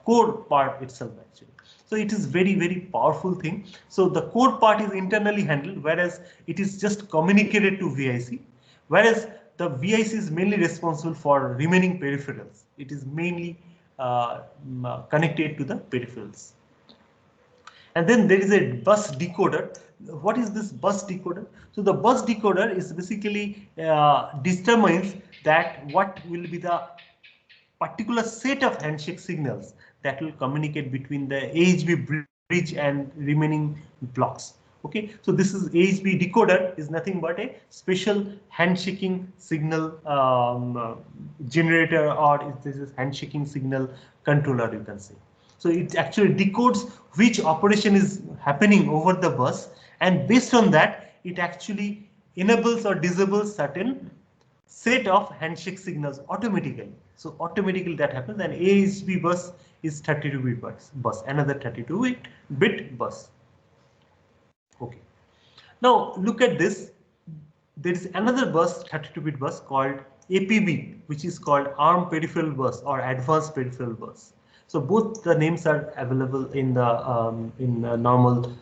Speaker 1: core part itself actually. So it is very powerful thing. So the core part is internally handled, whereas it is just communicated to VIC, whereas the VIC is mainly responsible for remaining peripherals. It is mainly connected to the peripherals. And then there is a bus decoder. What is this bus decoder? So the bus decoder is basically determines that what will be the particular set of handshake signals that will communicate between the AHB bridge and remaining blocks. Okay, so this is AHB decoder is nothing but a special handshaking signal generator, or this is handshaking signal controller, you can say. So it actually decodes which operation is happening over the bus, and based on that, it actually enables or disables certain set of handshake signals automatically. So automatically that happens, and AHB bus is 32-bit bus, another 32-bit bus. Okay. Now look at this. There is another bus, 32-bit bus called APB, which is called ARM peripheral bus or advanced peripheral bus. So both the names are available in the normal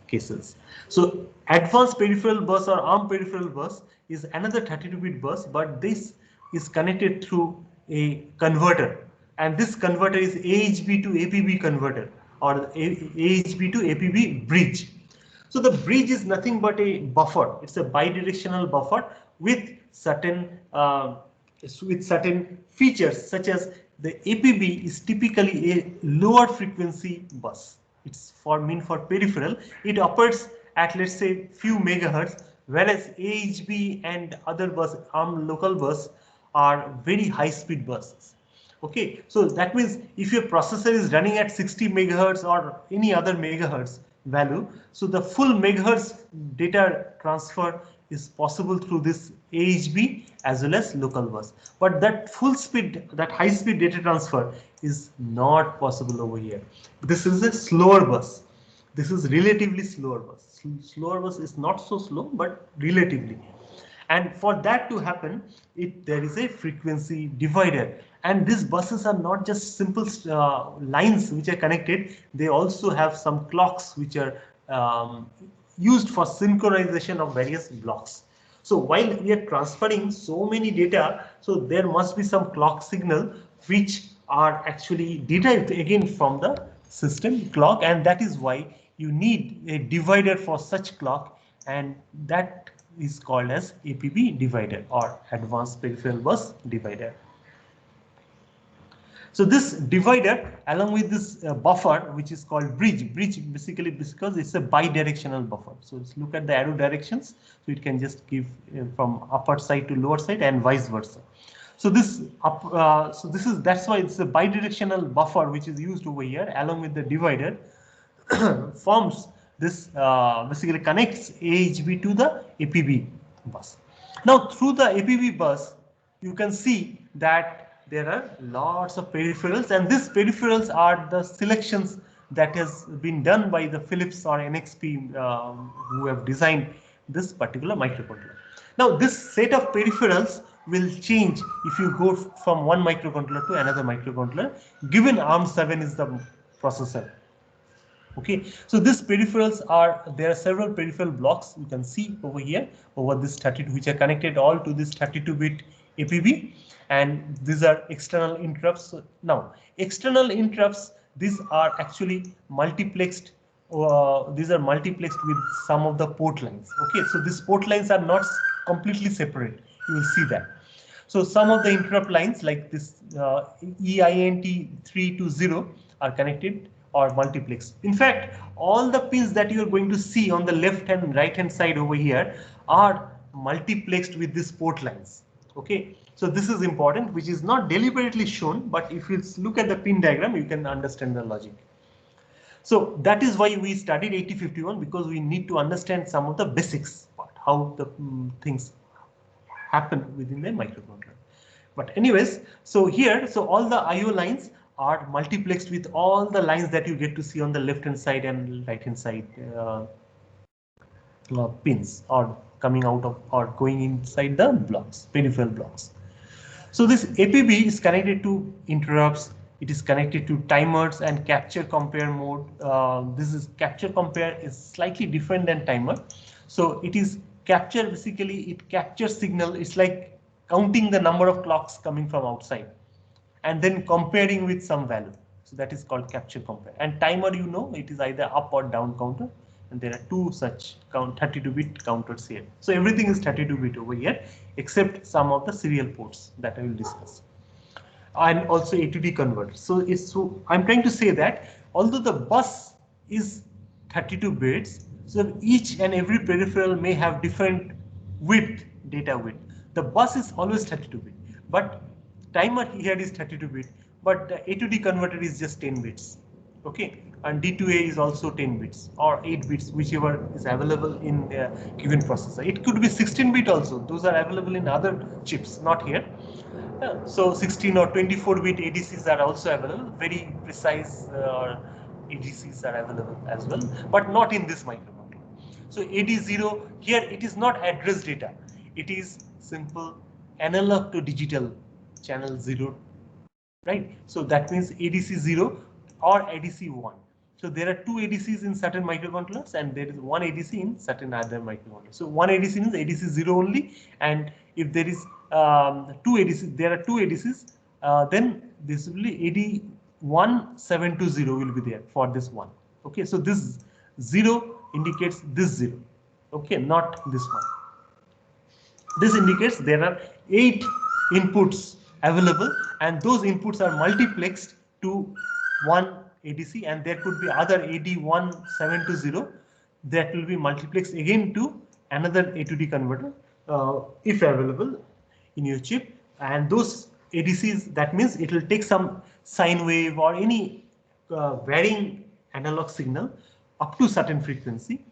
Speaker 1: cases. So advanced peripheral bus or ARM peripheral bus is another 32-bit bus, but this is connected through a converter, and this converter is AHB to APB converter, or AHB to APB bridge. So the bridge is nothing but a buffer. It's a bidirectional buffer with certain features, such as the APB is typically a lower frequency bus. It's meant for peripheral. It operates at, let's say, few megahertz, whereas AHB and other bus, ARM local bus, are very high speed buses. Okay, so that means if your processor is running at 60 megahertz or any other megahertz value, so the full megahertz data transfer is possible through this AHB as well as local bus. But that full speed, that high speed data transfer is not possible over here. This is a slower bus. This is relatively slower bus. Slower bus is not so slow, but relatively. And for that to happen, there is a frequency divider. And these buses are not just simple lines which are connected. They also have some clocks which are used for synchronization of various blocks. So while we are transferring so many data, so there must be some clock signal which are actually derived again from the system clock, and that is why you need a divider for such clock, and that is called as APB divider or advanced peripheral bus divider. So this divider, along with this buffer, which is called bridge basically because it's a bidirectional buffer. So let's look at the arrow directions. So it can just give from upper side to lower side and vice versa. So this that's why it's a bidirectional buffer which is used over here, along with the divider forms this basically connects AHB to the APB bus. Now through the APB bus, you can see that there are lots of peripherals, and these peripherals are the selections that has been done by the Philips or NXP who have designed this particular microcontroller. Now this set of peripherals will change if you go from one microcontroller to another microcontroller, given ARM7 is the processor. Okay, so these peripherals there are several peripheral blocks you can see over here, over this 32, which are connected all to this 32-bit APB, and these are external interrupts. Now, external interrupts, these are actually multiplexed. These are multiplexed with some of the port lines. Okay, so these port lines are not completely separate. You will see that. So some of the interrupt lines like this EINT 3 to 0 are connected or multiplexed. In fact, all the pins that you are going to see on the left and right hand side over here are multiplexed with these port lines. Okay, so this is important, which is not deliberately shown, but if you look at the pin diagram, you can understand the logic. So that is why we studied 8051, because we need to understand some of the basics, how the things happen within the microcontroller. But anyways, so here, so all the IO lines are multiplexed with all the lines that you get to see on the left hand side and right hand side pins, or coming out of or going inside the blocks, peripheral blocks. So this APB is connected to interrupts. It is connected to timers and capture compare mode. This is capture compare is slightly different than timer. So it is capture, basically it captures signal. It's like counting the number of clocks coming from outside and then comparing with some value. So that is called capture compare. And timer, you know, it is either up or down counter. And there are two such 32-bit counters here. So everything is 32-bit over here, except some of the serial ports that I will discuss. And also A to D converter. So I'm trying to say that although the bus is 32 bits, so each and every peripheral may have different width, data width. The bus is always 32-bit, but timer here is 32-bit, but the A to D converter is just 10 bits. Okay, and D2A is also 10 bits or 8 bits, whichever is available in a given processor. It could be 16-bit also. Those are available in other chips, not here. So 16 or 24-bit ADCs are also available. Very precise ADCs are available as well, but not in this microcontroller. So AD0 here, it is not address data. It is simple analog to digital channel 0, right? So that means ADC 0 or ADC 1. So there are two ADCs in certain microcontrollers and there is one ADC in certain other microcontrollers. So one ADC means ADC 0 only, and if there is two ADCs, there are two ADCs, then this will be AD1720 will be there for this one. Okay, so this 0 indicates this 0. Okay, not this one. This indicates there are 8 inputs available, and those inputs are multiplexed to one ADC, and there could be other AD1720 that will be multiplexed again to another A to D converter if available in your chip. And those ADCs, that means it will take some sine wave or any varying analog signal up to certain frequency,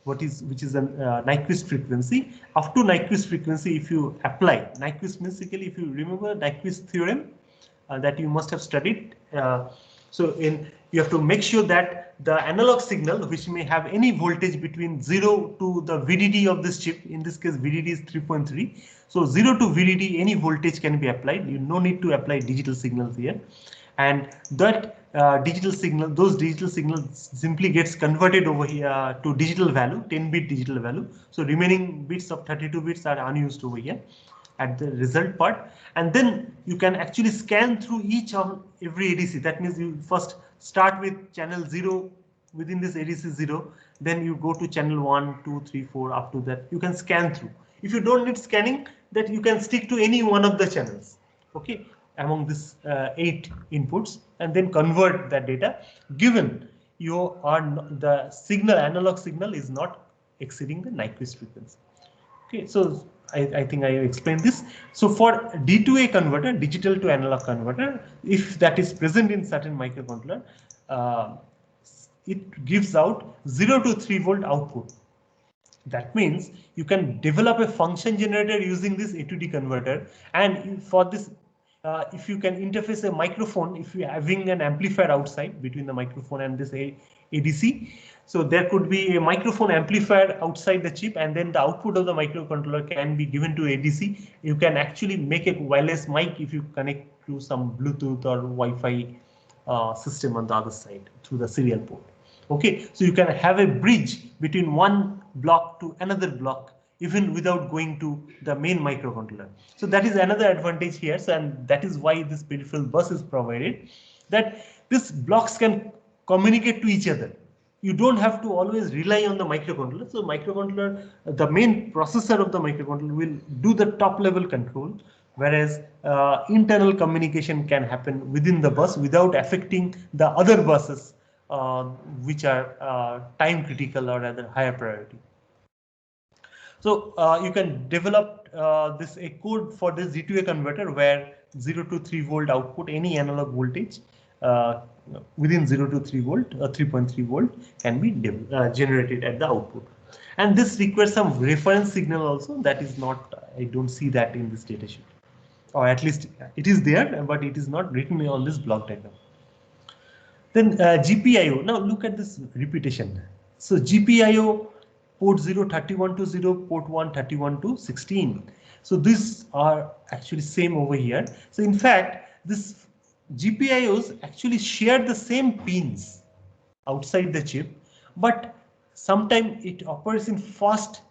Speaker 1: which is a Nyquist frequency. Up to Nyquist frequency, if you apply Nyquist, basically, if you remember Nyquist theorem that you must have studied. You have to make sure that the analog signal, which may have any voltage between 0 to the VDD of this chip, in this case VDD is 3.3. So 0 to VDD, any voltage can be applied. You no need to apply digital signals here, and that digital signal, those digital signals simply gets converted over here to digital value, 10-bit digital value. So remaining bits of 32 bits are unused over here at the result part, and then you can actually scan through each of every ADC. That means you first start with channel 0 within this ADC 0, then you go to channel 1, 2, 3, 4, up to that you can scan through. If you don't need scanning, that you can stick to any one of the channels, okay, among this 8 inputs, and then convert that data, given you are the signal, analog signal is not exceeding the Nyquist frequency. Okay, so I think I explained this. So for D2A converter, digital to analog converter, if that is present in certain microcontroller, it gives out 0 to 3 volt output. That means you can develop a function generator using this A to D converter, and for this, if you can interface a microphone, if you're having an amplifier outside between the microphone and this ADC, so there could be a microphone amplifier outside the chip, and then the output of the microcontroller can be given to ADC. You can actually make a wireless mic if you connect to some Bluetooth or Wi-Fi system on the other side through the serial port. Okay, so you can have a bridge between one block to another block, even without going to the main microcontroller. So that is another advantage here, and that is why this peripheral bus is provided, that these blocks can communicate to each other. You don't have to always rely on the microcontroller. So microcontroller, the main processor of the microcontroller will do the top level control, whereas internal communication can happen within the bus without affecting the other buses, which are time critical or rather higher priority. So you can develop this a code for this D2A converter where 0 to 3 volt output, any analog voltage within 0 to 3 volt or 3.3 volt can be generated at the output. And this requires some reference signal also. That is not, I don't see that in this data sheet, or at least it is there, but it is not written on this block diagram. Then GPIO. Now look at this repetition. So GPIO port 0 31 to 0, port 1 31 to 16. So these are actually same over here. So in fact, this GPIOs actually share the same pins outside the chip, but sometimes it operates in fast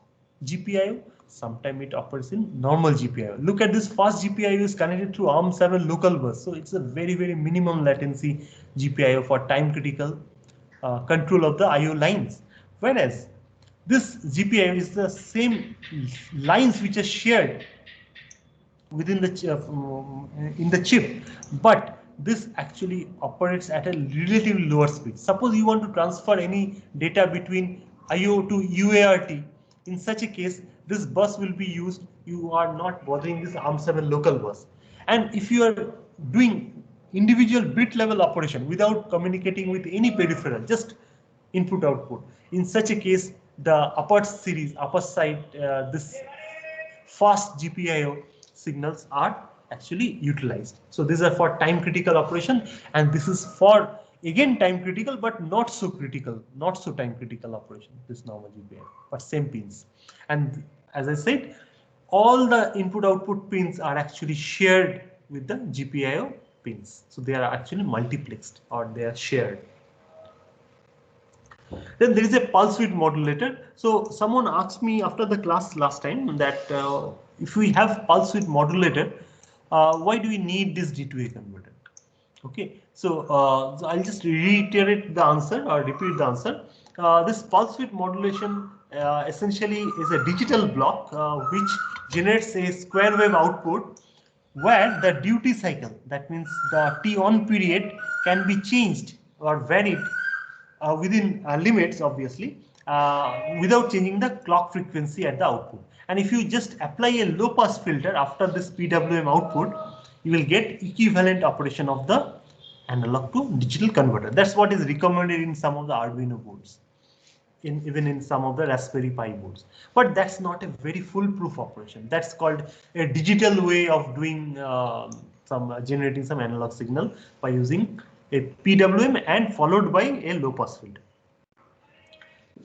Speaker 1: GPIO, sometimes it operates in normal GPIO. Look at this, fast GPIO is connected through ARM7 local bus, so it's a very minimum latency GPIO for time critical control of the IO lines. Whereas this GPIO is the same lines which are shared within the in the chip, but this actually operates at a relatively lower speed. Suppose you want to transfer any data between IO to UART. In such a case, this bus will be used. You are not bothering this ARM7 local bus. And if you are doing individual bit level operation without communicating with any peripheral, just input output, in such a case, the upper series, upper side, this fast GPIO signals are actually utilized. So these are for time critical operation, and this is for again time critical but not so critical, not so time critical operation, this normal GPIO, but same pins. And as I said, all the input output pins are actually shared with the GPIO pins. So they are actually multiplexed, or they are shared. Then there is a pulse width modulator. So someone asked me after the class last time that if we have pulse width modulator, why do we need this D2A converter? Okay, so I'll just reiterate the answer or repeat the answer. This pulse width modulation essentially is a digital block which generates a square wave output where the duty cycle, that means the T on period, can be changed or varied within limits, obviously, without changing the clock frequency at the output. And if you just apply a low pass filter after this PWM output, you will get equivalent operation of the analog to digital converter. That's what is recommended in some of the Arduino boards, even in some of the Raspberry Pi boards. But that's not a very foolproof operation. That's called a digital way of doing generating some analog signal by using a PWM and followed by a low pass filter.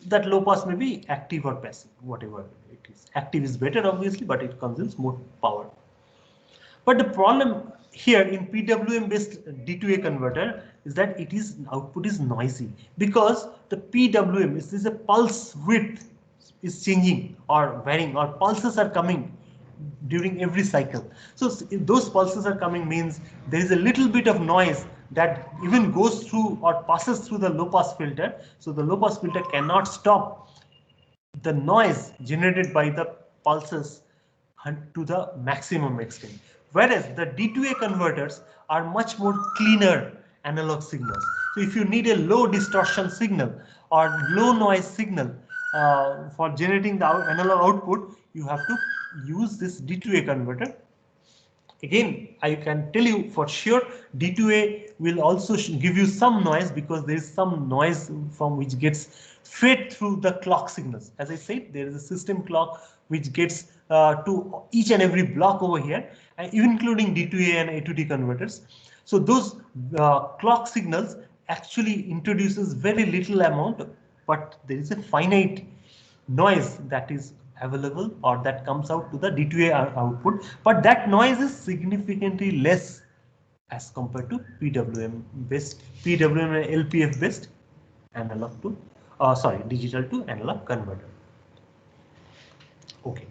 Speaker 1: That low pass may be active or passive, whatever it is. Active is better, obviously, but it consumes more power. But the problem here in PWM based D2A converter is that it is output is noisy, because the PWM is a pulse width is changing or varying, or pulses are coming during every cycle. So if those pulses are coming, means there is a little bit of noise that even goes through or passes through the low pass filter. So the low pass filter cannot stop the noise generated by the pulses to the maximum extent. Whereas the D2A converters are much more cleaner analog signals. So if you need a low distortion signal or low noise signal for generating the analog output, you have to use this D2A converter. Again, I can tell you for sure, D2A will also give you some noise, because there is some noise from which gets fed through the clock signals. As I said, there is a system clock which gets to each and every block over here, including D2A and A2D converters. So those clock signals actually introduces very little amount, but there is a finite noise that is available or that comes out to the D2A output, but that noise is significantly less as compared to PWM and LPF based analog to digital to analog converter. Okay.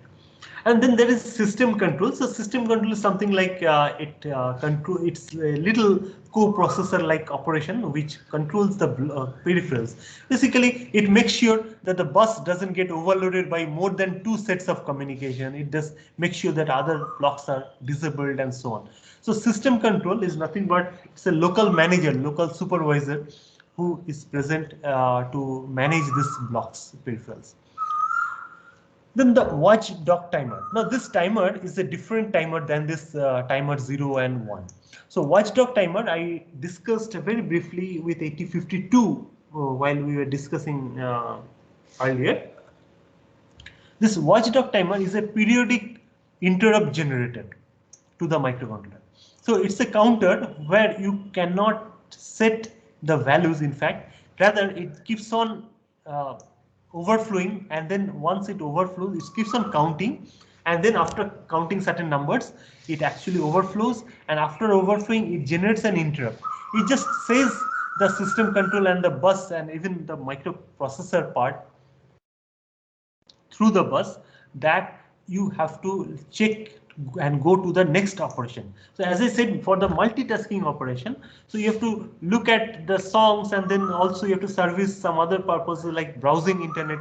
Speaker 1: And then there is system control. So system control is something like it's a little coprocessor like operation which controls the peripherals. Basically, it makes sure that the bus doesn't get overloaded by more than 2 sets of communication. It does make sure that other blocks are disabled and so on. So system control is nothing but it's a local manager, local supervisor who is present to manage this blocks peripherals. Then the watchdog timer. Now this timer is a different timer than this timer 0 and 1. So watchdog timer I discussed very briefly with 8052 while we were discussing earlier. This watchdog timer is a periodic interrupt generator to the microcontroller. So it's a counter where you cannot set the values. In fact, rather it keeps on overflowing, and then once it overflows, it keeps on counting, and then after counting certain numbers, it actually overflows, and after overflowing, it generates an interrupt. It just says the system control and the bus and even the microprocessor part through the bus that you have to check and go to the next operation. So as I said, for the multitasking operation, so you have to look at the songs, and then also you have to service some other purposes like browsing internet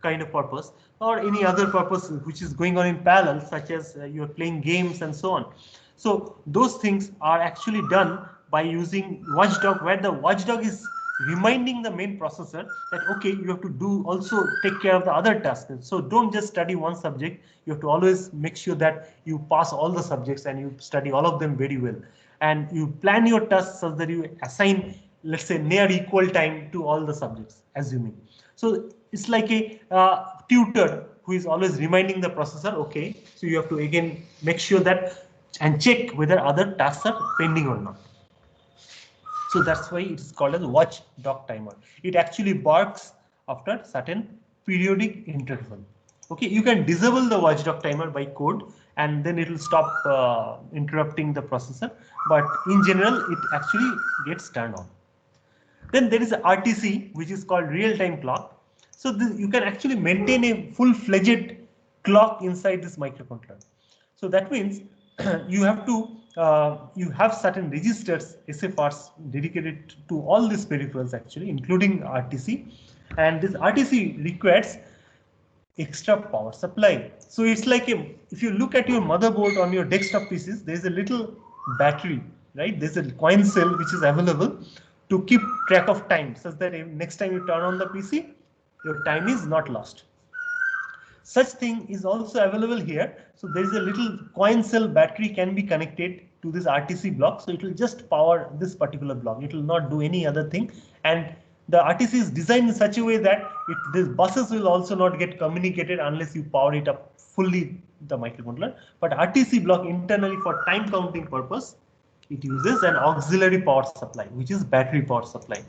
Speaker 1: kind of purpose, or any other purpose which is going on in parallel, such as you're playing games and so on. So those things are actually done by using watchdog, where the watchdog is reminding the main processor that okay, you have to do also take care of the other tasks. So don't just study one subject, you have to always make sure that you pass all the subjects and you study all of them very well, and you plan your tasks so that you assign, let's say, near equal time to all the subjects, assuming. So it's like a tutor who is always reminding the processor, okay, so you have to again make sure that and check whether other tasks are pending or not. So that's why it is called as watchdog timer. It actually barks after certain periodic interval. Okay, you can disable the watchdog timer by code, and then it will stop interrupting the processor. But in general, it actually gets turned on. Then there is RTC, which is called real-time clock. So you can actually maintain a full-fledged clock inside this microcontroller. So that means you have to you have certain registers, SFRs, dedicated to all these peripherals actually, including RTC, and this RTC requires extra power supply. So it's like if you look at your motherboard on your desktop PCs, there is a little battery, right? There's a coin cell which is available to keep track of time, such that next time you turn on the PC, your time is not lost. Such thing is also available here. So there is a little coin cell battery can be connected to this RTC block. So it will just power this particular block. It will not do any other thing. And the RTC is designed in such a way that these buses will also not get communicated unless you power it up fully, the microcontroller. But RTC block internally for time counting purpose, it uses an auxiliary power supply, which is battery power supply.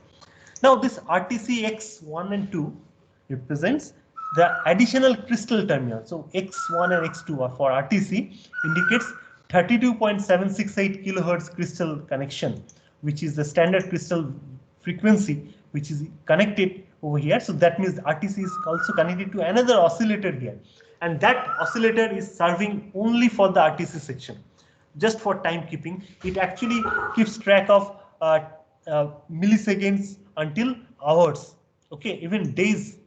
Speaker 1: Now this RTC X1 and 2 represents the additional crystal terminal. So X1 and X2 are for RTC, indicates 32.768 kilohertz crystal connection, which is the standard crystal frequency, which is connected over here. So that means RTC is also connected to another oscillator here, and that oscillator is serving only for the RTC section, just for timekeeping. It actually keeps track of milliseconds until hours, okay, even days.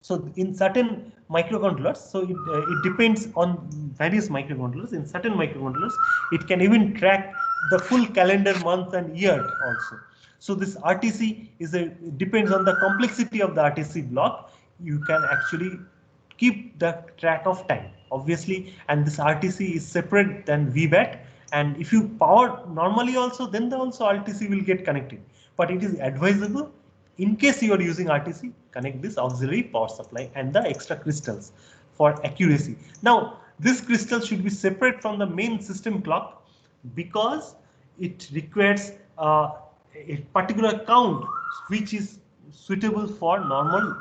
Speaker 1: So in certain microcontrollers, so it depends on various microcontrollers. In certain microcontrollers, it can even track the full calendar month and year also. So this RTC depends on the complexity of the RTC block. You can actually keep the track of time, obviously, and this RTC is separate than VBAT. And if you power normally also, then also RTC will get connected. But it is advisable, in case you are using RTC, connect this auxiliary power supply and the extra crystals for accuracy. Now, this crystal should be separate from the main system clock because it requires a particular count which is suitable for normal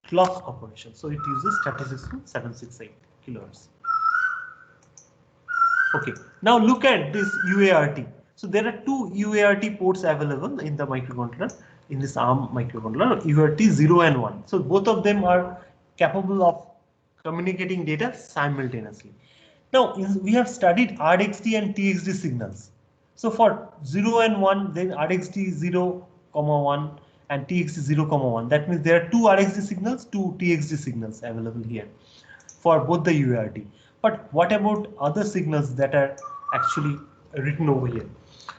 Speaker 1: clock operation. So it uses 36.768 kilohertz. Okay, now look at this UART. So there are two UART ports available in the microcontroller, in this ARM microcontroller, UART 0 and 1. So both of them are capable of communicating data simultaneously. Now we have studied RxD and TxD signals. So for 0 and 1, then RxD 0, 1 and TxD 0, 1. That means there are two RxD signals, two TxD signals available here for both the UART. But what about other signals that are actually written over here?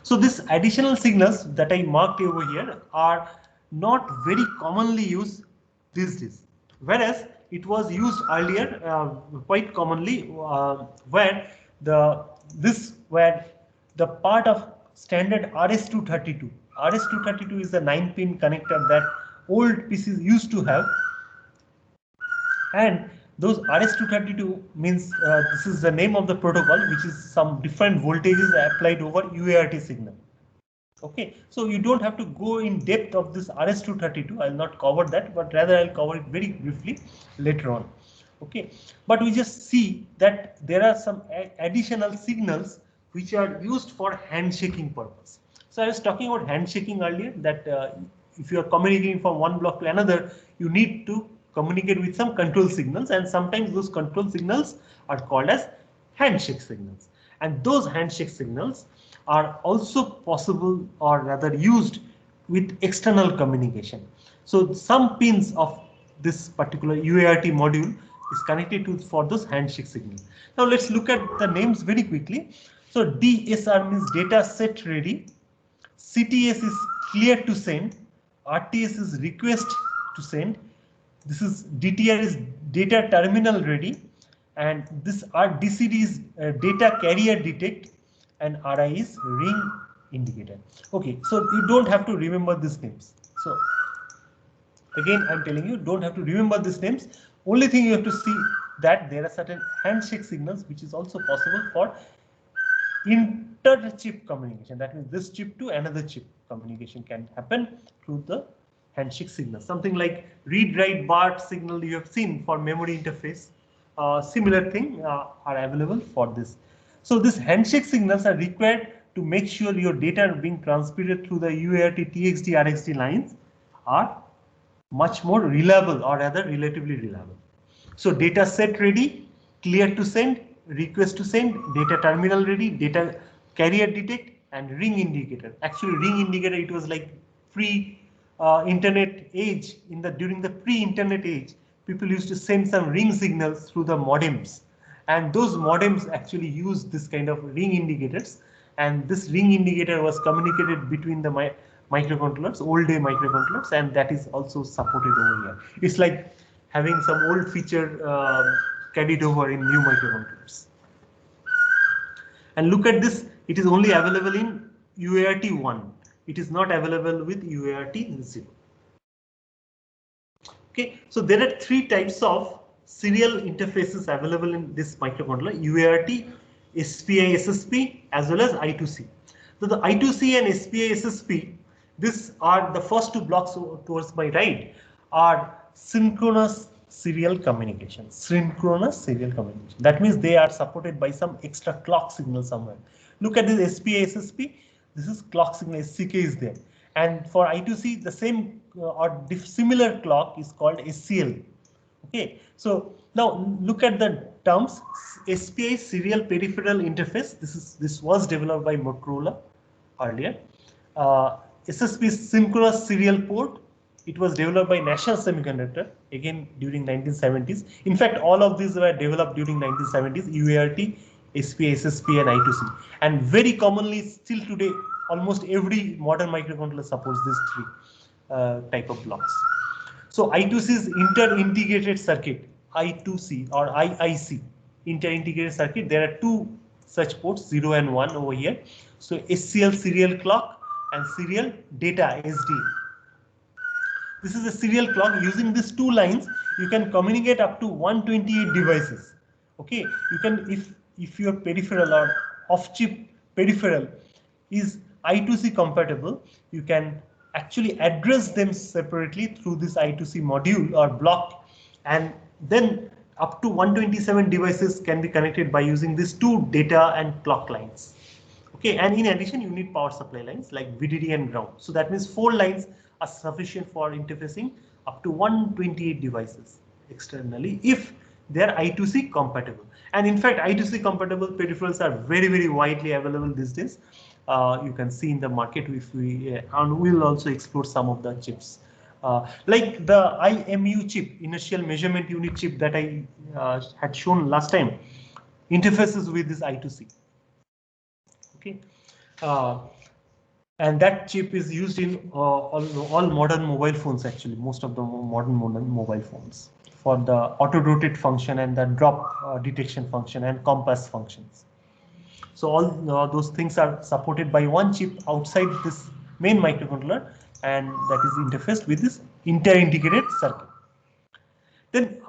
Speaker 1: So these additional signals that I marked over here are not very commonly used these days, whereas it was used earlier quite commonly, where the part of standard RS-232. RS-232 is the 9-pin connector that old PCs used to have. And those RS-232 means this is the name of the protocol, which is some different voltages applied over UART signal. Okay, so you don't have to go in depth of this RS-232. I'll not cover that, but rather I'll cover it very briefly later on. Okay, but we just see that there are some additional signals which are used for handshaking purpose. So I was talking about handshaking earlier, that if you are communicating from one block to another, you need to communicate with some control signals, and sometimes those control signals are called as handshake signals. And those handshake signals are also possible, or rather used, with external communication. So some pins of this particular UART module is connected to for those handshake signals. Now let's look at the names very quickly. So DSR means data set ready, CTS is clear to send, RTS is request to send, this is DTR is data terminal ready, and this DCD is data carrier detect, and RI is ring indicator. Okay, so you don't have to remember these names. So again, I'm telling you, don't have to remember these names. Only thing you have to see that there are certain handshake signals which is also possible for inter-chip communication. That means this chip to another chip communication can happen through the handshake signal. Something like read-write BART signal you have seen for memory interface. Similar thing are available for this. So these handshake signals are required to make sure your data being transmitted through the UART, TXD, RXD lines are much more reliable, or rather relatively reliable. So data set ready, clear to send, request to send, data terminal ready, data carrier detect, and ring indicator. Actually, ring indicator, it was like pre-internet age. During the pre-internet age, people used to send some ring signals through the modems, and those modems actually use this kind of ring indicators. And this ring indicator was communicated between the microcontrollers, old day microcontrollers, and that is also supported over here. It's like having some old feature carried over in new microcontrollers. And look at this, it is only available in UART 1. It is not available with UART 0. Okay, so there are three types of serial interfaces available in this microcontroller: UART, SPI SSP, as well as I2C. So the I2C and SPI SSP, these are the first two blocks towards my right, are synchronous serial communication. Synchronous serial communication. That means they are supported by some extra clock signal somewhere. Look at this SPI SSP. This is clock signal, SCK is there. And for I2C, the same or similar clock is called SCL. Okay, so now look at the terms. SPI serial peripheral interface. This was developed by Motorola earlier. SSP synchronous serial port. It was developed by National Semiconductor again during 1970s. In fact, all of these were developed during 1970s. UART, SPI, SSP, and I2C. And very commonly, still today, almost every modern microcontroller supports these three type of blocks. So I2C is inter-integrated circuit, I2C or IIC, inter-integrated circuit. There are two such ports, 0 and 1 over here. So SCL serial clock and serial data SD. This is a serial clock. Using these two lines, you can communicate up to 128 devices. Okay, you can, if your peripheral or off-chip peripheral is I2C compatible, you can actually address them separately through this I2C module or block, and then up to 127 devices can be connected by using these two data and clock lines. Okay, and in addition, you need power supply lines like VDD and ground. So that means 4 lines are sufficient for interfacing up to 128 devices externally if they are I2C compatible. And in fact, I2C compatible peripherals are very, very widely available these days. You can see in the market if we and we'll also explore some of the chips like the IMU chip, inertial measurement unit chip, that I had shown last time, interfaces with this I2C. Okay, and that chip is used in all modern mobile phones. Actually, most of the modern mobile phones for the auto rotate function and the drop detection function and compass functions. So all those things are supported by one chip outside this main microcontroller, and that is interfaced with this inter-integrated circuit. Then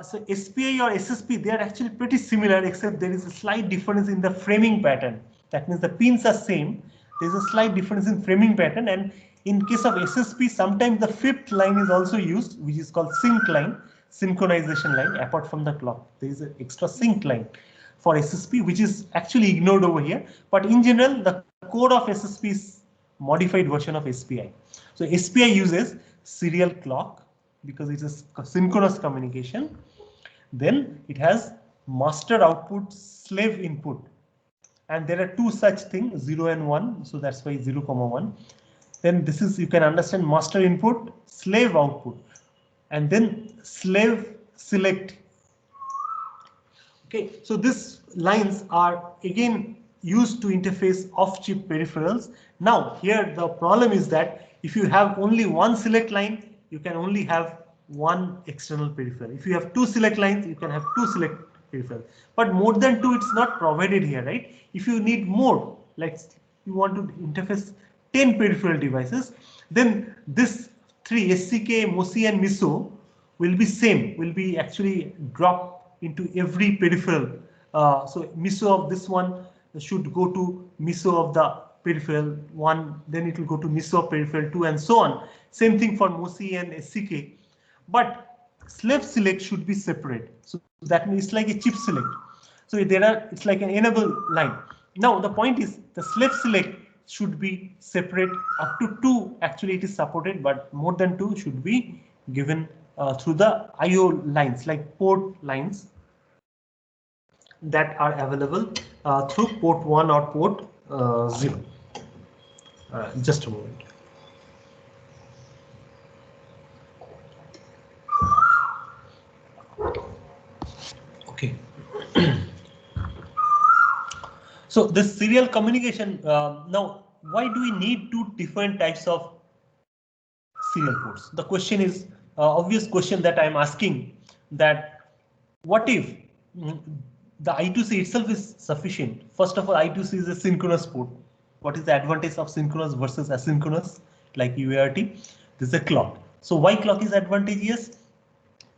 Speaker 1: so SPI or SSP, they are actually pretty similar, except there is a slight difference in the framing pattern. That means the pins are same. There's a slight difference in framing pattern, and in case of SSP, sometimes the fifth line is also used, which is called sync line, synchronization line. Apart from the clock, there is an extra sync line for SSP, which is actually ignored over here. But in general, the code of SSP is modified version of SPI. So SPI uses serial clock because it is synchronous communication. Then it has master output, slave input, and there are two such things, 0 and 1. So that's why 0, 1. Then this is, you can understand, master input, slave output, and then slave select. Okay, so these lines are again used to interface off-chip peripherals. Now here the problem is that if you have only one select line, you can only have one external peripheral. If you have two select lines, you can have two select peripherals. But more than two, it's not provided here, right? If you need more, like you want to interface 10 peripheral devices, then this three SCK, MOSI, and MISO will be same, will be actually drop into every peripheral. So MISO of this one should go to MISO of the peripheral 1, then it will go to MISO of peripheral 2, and so on. Same thing for MOSI and SCK. But slave select should be separate. So that means it's like a chip select. So it's like an enable line. Now the point is the slave select should be separate. Up to 2 actually it is supported, but more than 2 should be given through the IO lines, like port lines that are available through port 1 or port 0. Just a moment. Okay. So this serial communication, now why do we need two different types of serial ports? The question is obvious question that I'm asking, that what if the I2C itself is sufficient? First of all, I2C is a synchronous port. What is the advantage of synchronous versus asynchronous, like UART? This is a clock. So why clock is advantageous?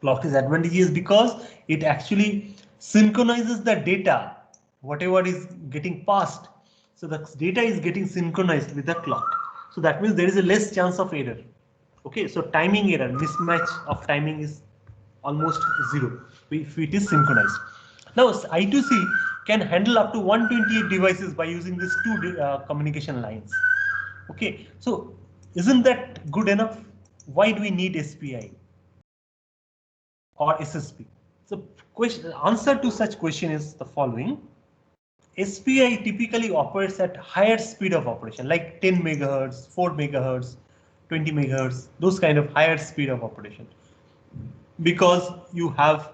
Speaker 1: Clock is advantageous because it actually synchronizes the data, whatever is getting passed. So the data is getting synchronized with the clock. So that means there is a less chance of error. Okay, so timing error, mismatch of timing is almost 0 if it is synchronized. Now I2C can handle up to 128 devices by using these two communication lines. Okay, so isn't that good enough? Why do we need SPI or SSP? So answer to such question is the following. SPI typically operates at higher speed of operation, like 10 megahertz, 4 megahertz, 20 megahertz, those kind of higher speed of operation. Because you have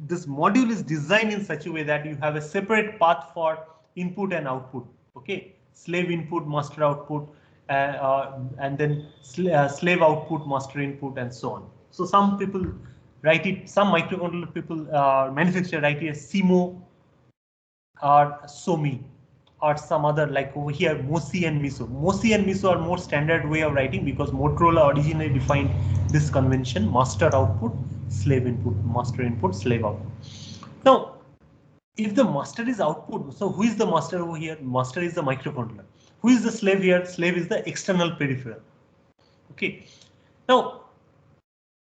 Speaker 1: this module is designed in such a way that you have a separate path for input and output. Okay, slave input, master output, and then slave output, master input, and so on. So some people write it, some microcontroller people manufacturer write it as SIMO or SOMI or some other, like over here MOSI and MISO. MOSI and MISO are more standard way of writing because Motorola originally defined this convention: master output, slave input, master input, slave output. Now, if the master is output, so who is the master over here? Master is the microcontroller. Who is the slave here? Slave is the external peripheral. Okay. Now,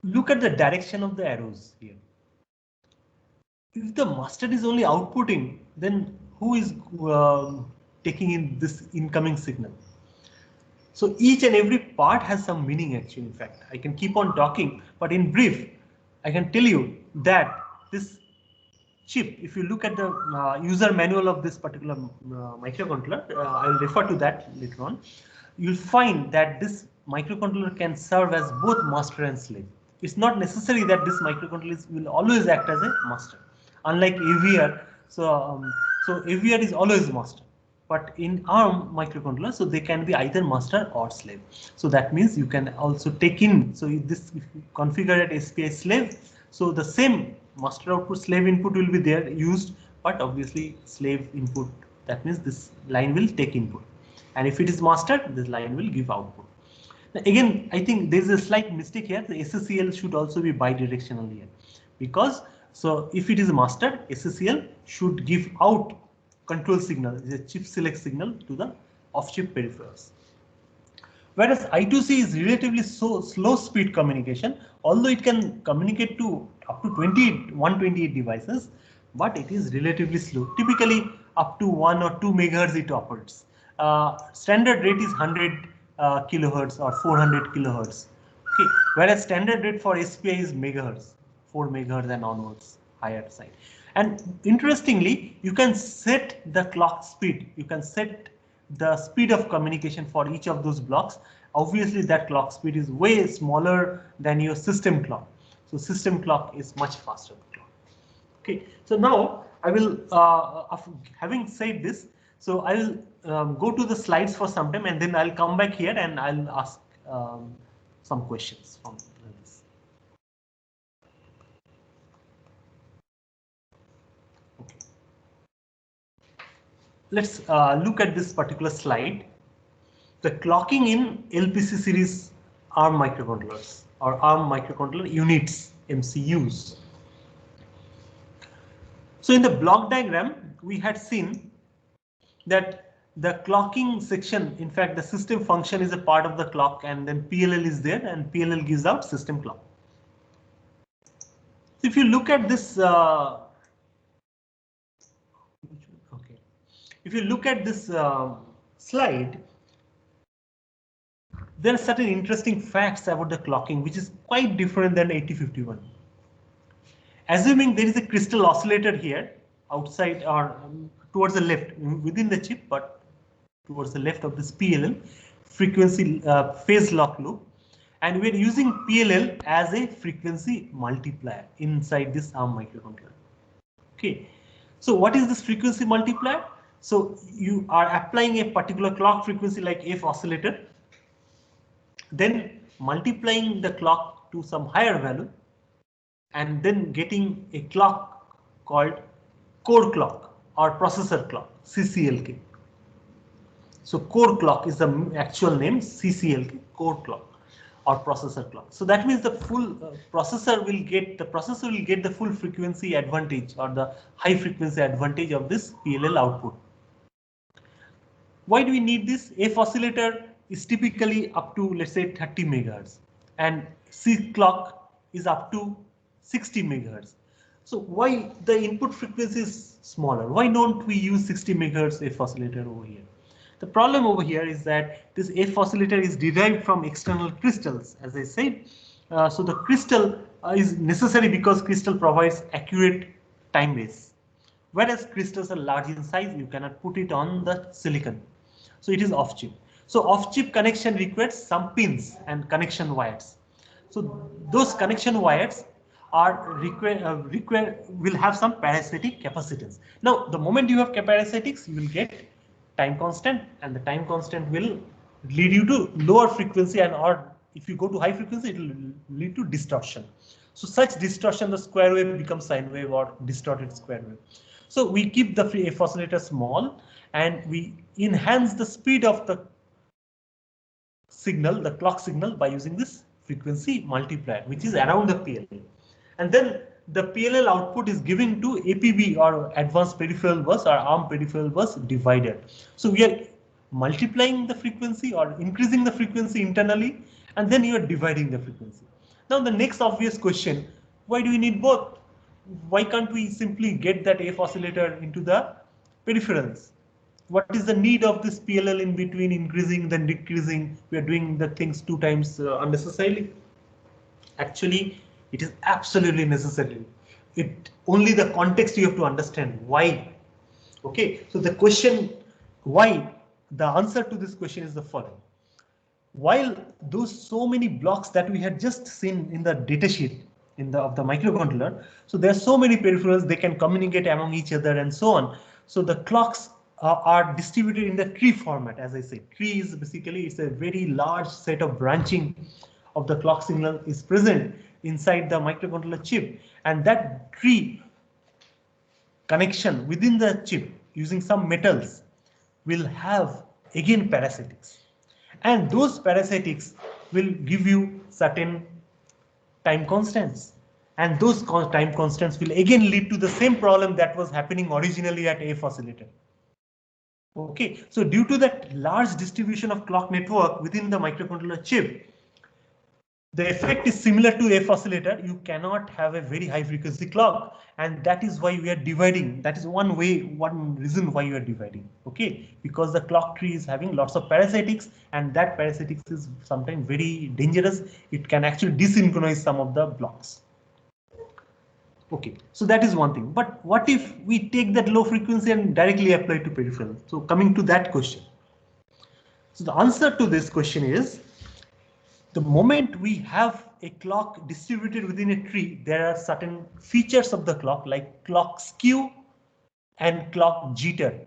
Speaker 1: look at the direction of the arrows here. If the master is only outputting, then who is taking in this incoming signal? So each and every part has some meaning actually. In fact, I can keep on talking, but in brief, I can tell you that this chip, if you look at the user manual of this particular microcontroller, I'll refer to that later on. You'll find that this microcontroller can serve as both master and slave. It's not necessary that this microcontroller will always act as a master. Unlike AVR, so AVR is always master. But in ARM microcontroller, so they can be either master or slave. So that means you can also take in. So if you configure at SPI slave, so the same master output, slave input will be there used, but obviously slave input. That means this line will take input, and if it is master, this line will give output. Again, I think there's a slight mistake here. The SSCL should also be bidirectional here, because so if it is mastered, SSCL should give out control signal, the chip select signal to the off-chip peripherals. Whereas I2C is relatively slow speed communication, although it can communicate to up to 128 devices, but it is relatively slow. Typically up to 1 or 2 megahertz it operates. Standard rate is 100 kilohertz or 400 kilohertz. Okay. Whereas standard rate for SPI is megahertz, 4 megahertz and onwards, higher side. And interestingly, you can set the clock speed. You can set the speed of communication for each of those blocks. Obviously, that clock speed is way smaller than your system clock. So system clock is much faster clock. Okay, so now I will, having said this, so I will go to the slides for some time, and then I'll come back here and I'll ask some questions from this. Okay. Let's look at this particular slide. The clocking in LPC series ARM microcontrollers or ARM microcontroller units, MCUs. So in the block diagram, we had seen that the clocking section, in fact, the system function is a part of the clock, and then PLL is there, and PLL gives out system clock. So if you look at this, if you look at this slide, there are certain interesting facts about the clocking, which is quite different than 8051. Assuming there is a crystal oscillator here outside or towards the left within the chip, but towards the left of this PLL frequency phase lock loop, and we're using PLL as a frequency multiplier inside this ARM microcontroller. Okay, so what is this frequency multiplier? So you are applying a particular clock frequency like F oscillator, then multiplying the clock to some higher value, and then getting a clock called core clock or processor clock, CCLK. So core clock is the actual name, CCLK, core clock or processor clock. So that means the full processor will get the full frequency advantage or the high frequency advantage of this PLL output. Why do we need this? F oscillator is typically up to, let's say, 30 megahertz, and C clock is up to 60 megahertz. So why the input frequency is smaller? Why don't we use 60 megahertz F oscillator over here? The problem over here is that this F oscillator is derived from external crystals, as I said. So the crystal is necessary because crystal provides accurate time base. Whereas crystals are large in size, you cannot put it on the silicon. So it is off chip. So off chip connection requires some pins and connection wires. So those connection wires are will have some parasitic capacitance. Now, the moment you have parasitics, you will get time constant, and the time constant will lead you to lower frequency, and or if you go to high frequency, it will lead to distortion. So such distortion, the square wave becomes sine wave or distorted square wave. So we keep the F oscillator small, and we enhance the speed of the signal, the clock signal, by using this frequency multiplier, which is around the PLL. And then the PLL output is given to APB or advanced peripheral bus or ARM peripheral bus divider. So we are multiplying the frequency or increasing the frequency internally, and then you are dividing the frequency. Now the next obvious question, why do we need both? Why can't we simply get that F oscillator into the peripherals? What is the need of this PLL in between increasing then decreasing? We are doing the things 2 times unnecessarily. Actually, it is absolutely necessary. It only the context you have to understand why. Okay, so the question why, the answer to this question is the following. While those so many blocks that we had just seen in the datasheet of the microcontroller, so there are so many peripherals, they can communicate among each other and so on. So the clocks are distributed in the tree format. As I said, tree is basically, it's a very large set of branching of the clock signal is present inside the microcontroller chip, and that tree connection within the chip using some metals will have again parasitics, and those parasitics will give you certain time constants, and those time constants will again lead to the same problem that was happening originally at F oscillator. Okay, so due to that large distribution of clock network within the microcontroller chip, the effect is similar to F oscillator. You cannot have a very high frequency clock, and that is why we are dividing. That is one reason why you are dividing. Okay, because the clock tree is having lots of parasitics, and that parasitics is sometimes very dangerous. It can actually desynchronize some of the blocks. Okay, so that is one thing. But what if we take that low frequency and directly apply to peripheral? So coming to that question. So the answer to this question is, the moment we have a clock distributed within a tree, there are certain features of the clock like clock skew and clock jitter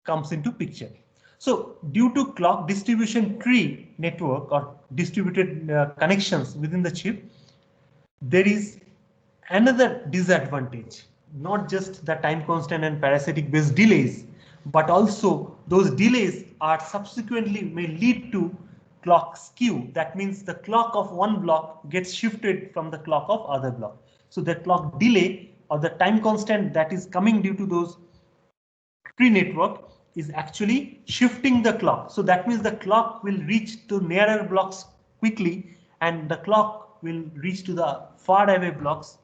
Speaker 1: comes into picture. So due to clock distribution tree network or distributed connections within the chip, there is another disadvantage, not just the time constant and parasitic based delays, but also those delays are subsequently may lead to clock skew. That means the clock of one block gets shifted from the clock of other block. So the clock delay or the time constant that is coming due to those tree network is actually shifting the clock. So that means the clock will reach to nearer blocks quickly, and the clock will reach to the far away blocks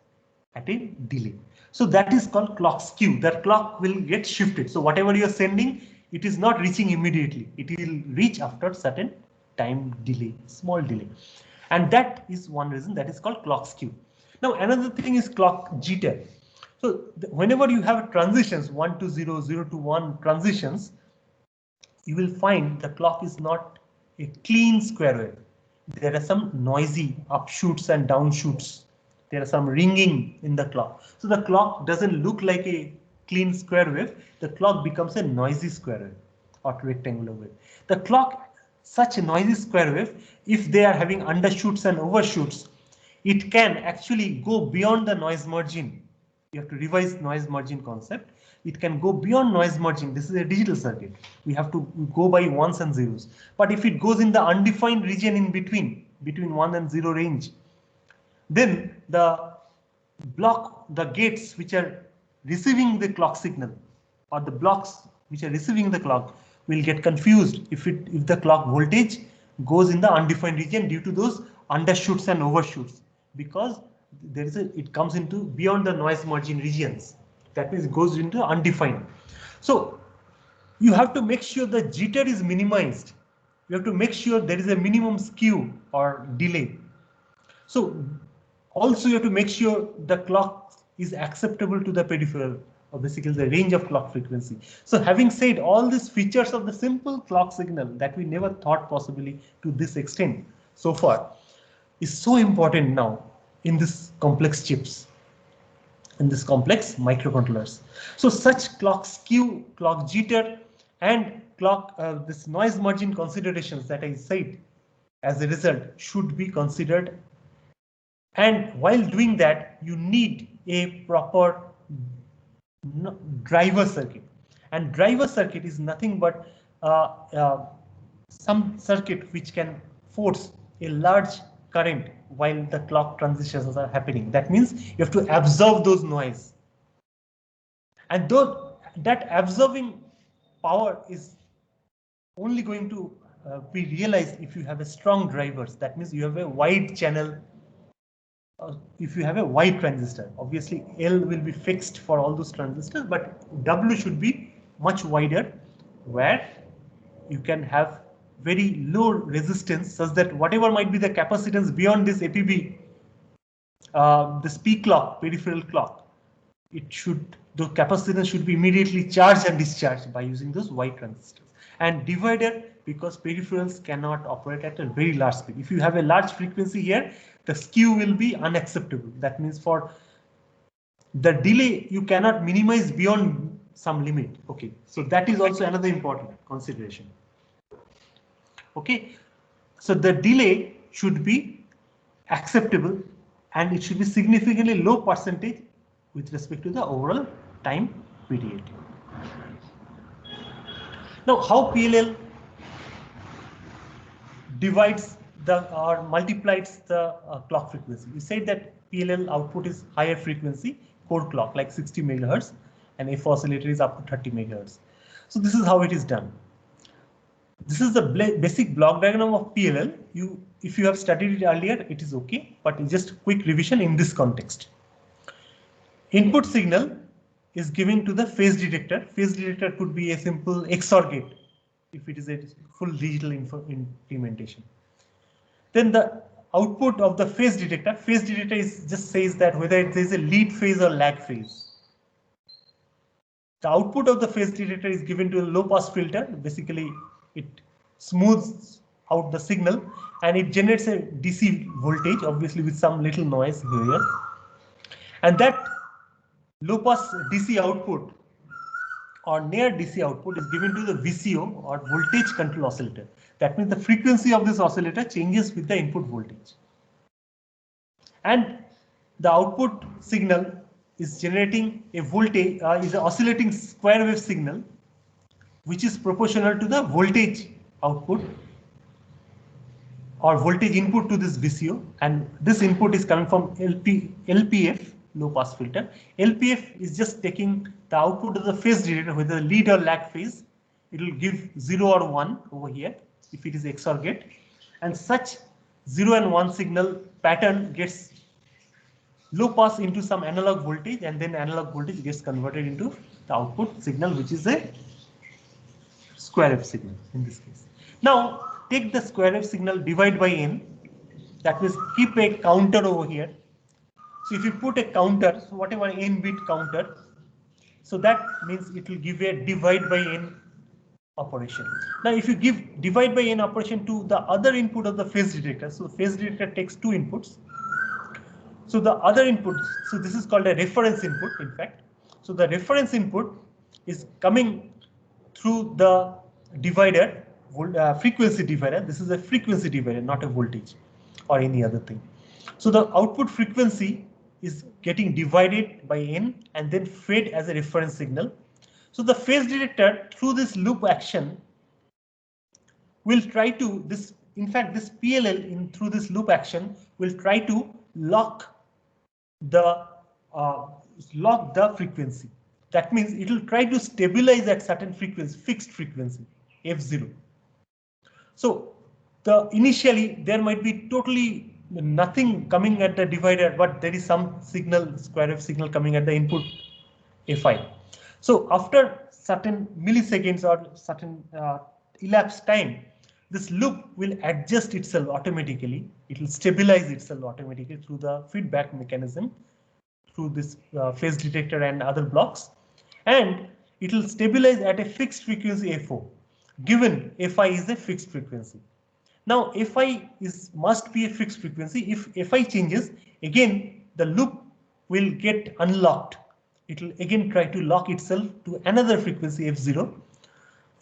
Speaker 1: at a delay. So that is called clock skew. That clock will get shifted. So whatever you are sending, it is not reaching immediately. It will reach after certain time delay, small delay. And that is one reason that is called clock skew. Now another thing is clock jitter. So whenever you have transitions 1 to 0, 0 to 1 transitions, you will find the clock is not a clean square wave. There are some noisy upshoots and downshoots. There are some ringing in the clock. So the clock doesn't look like a clean square wave. The clock becomes a noisy square wave or rectangular wave. The clock, such a noisy square wave, if they are having undershoots and overshoots, it can actually go beyond the noise margin. You have to revise noise margin concept. It can go beyond noise margin. This is a digital circuit. We have to go by ones and zeros. But if it goes in the undefined region in between 1 and 0 range, then the gates which are receiving the clock signal, or the blocks which are receiving the clock, will get confused if the clock voltage goes in the undefined region due to those undershoots and overshoots, because it comes into beyond the noise margin regions. That means it goes into undefined. So you have to make sure the jitter is minimized. You have to make sure there is a minimum skew or delay. So also you have to make sure the clock is acceptable to the peripheral, or basically the range of clock frequency. So having said all these features of the simple clock signal that we never thought possibly to this extent so far is so important now in this complex chips, in this complex microcontrollers. So such clock skew, clock jitter, and clock this noise margin considerations that I said as a result should be considered. And while doing that, you need a proper driver circuit. And driver circuit is nothing but some circuit which can force a large current while the clock transitions are happening. That means you have to absorb those noise. And though that absorbing power is only going to be realized if you have a strong drivers. That means you have a wide channel. If you have a wide transistor, obviously L will be fixed for all those transistors, but W should be much wider, where you can have very low resistance such that whatever might be the capacitance beyond this APB, this P clock, peripheral clock, the capacitance should be immediately charged and discharged by using those wide transistors. And divider, because peripherals cannot operate at a very large speed. If you have a large frequency here, the skew will be unacceptable. That means for the delay, you cannot minimize beyond some limit. Okay, so that is also another important consideration. Okay, so the delay should be acceptable, and it should be significantly low percentage with respect to the overall time period. Now, how PLL divides or multiplied the clock frequency. We said that PLL output is higher frequency core clock like 60 megahertz, and F oscillator is up to 30 megahertz. So this is how it is done. This is the basic block diagram of PLL. If you have studied it earlier, it is okay, but just quick revision in this context. Input signal is given to the phase detector. Phase detector could be a simple XOR gate if it is a full digital implementation. Then the output of the phase detector just says that whether there is a lead phase or lag phase. The output of the phase detector is given to a low pass filter. Basically, it smooths out the signal and it generates a DC voltage, obviously with some little noise here. And that low pass DC output or near DC output is given to the VCO or voltage control oscillator. That means the frequency of this oscillator changes with the input voltage. And the output signal is generating a voltage, is an oscillating square wave signal, which is proportional to the voltage output or voltage input to this VCO. And this input is coming from LPF, low pass filter. LPF is just taking the output of the phase detector, whether the lead or lag phase. It will give 0 or 1 over here if it is XOR gate. And such 0 and 1 signal pattern gets low pass into some analog voltage, and then analog voltage gets converted into the output signal, which is a square wave signal in this case. Now take the square wave signal, divide by n. That means keep a counter over here. So if you put a counter, so whatever n bit counter, so that means it will give a divide by n operation. Now if you give divide by n operation to the other input of the phase detector, so phase detector takes 2 inputs. So the other input, so this is called a reference input, in fact. So the reference input is coming through the divider, frequency divider. This is a frequency divider, not a voltage or any other thing. So the output frequency is getting divided by n and then fed as a reference signal. So the phase detector through this loop action will try to this. In fact, this PLL through this loop action will try to lock the frequency. That means it will try to stabilize at certain frequency, fixed frequency, F0. So initially there might be totally nothing coming at the divider, but there is some signal, square wave signal coming at the input Fi. So after certain milliseconds or certain elapsed time, this loop will adjust itself automatically. It will stabilize itself automatically through the feedback mechanism, through this phase detector and other blocks, and it will stabilize at a fixed frequency F0, given Fi is a fixed frequency. Now Fi must be a fixed frequency. If Fi changes, again the loop will get unlocked. It will again try to lock itself to another frequency F0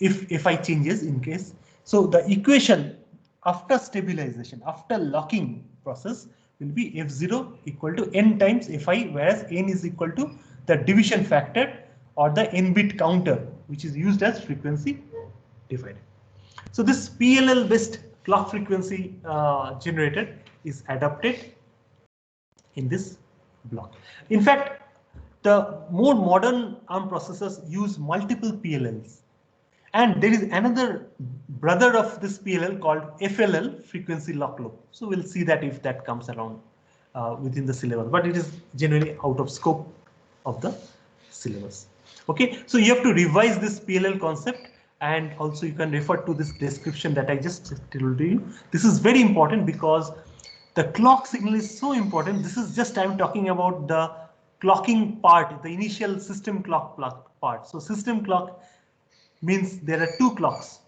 Speaker 1: if Fi changes in case. So the equation after stabilization, after locking process, will be F0 equal to n times Fi, whereas n is equal to the division factor or the n bit counter, which is used as frequency divider. So this PLL based clock frequency generator is adapted in this block. In fact, the more modern ARM processors use multiple PLLs. And there is another brother of this PLL called FLL, frequency lock loop. So we'll see that if that comes around within the syllabus, but it is generally out of scope of the syllabus. Okay, so you have to revise this PLL concept, and also you can refer to this description that I just told you. This is very important because the clock signal is so important. This is just I'm talking about the clocking part, the initial system clock part. So system clock means there are 2 clocks,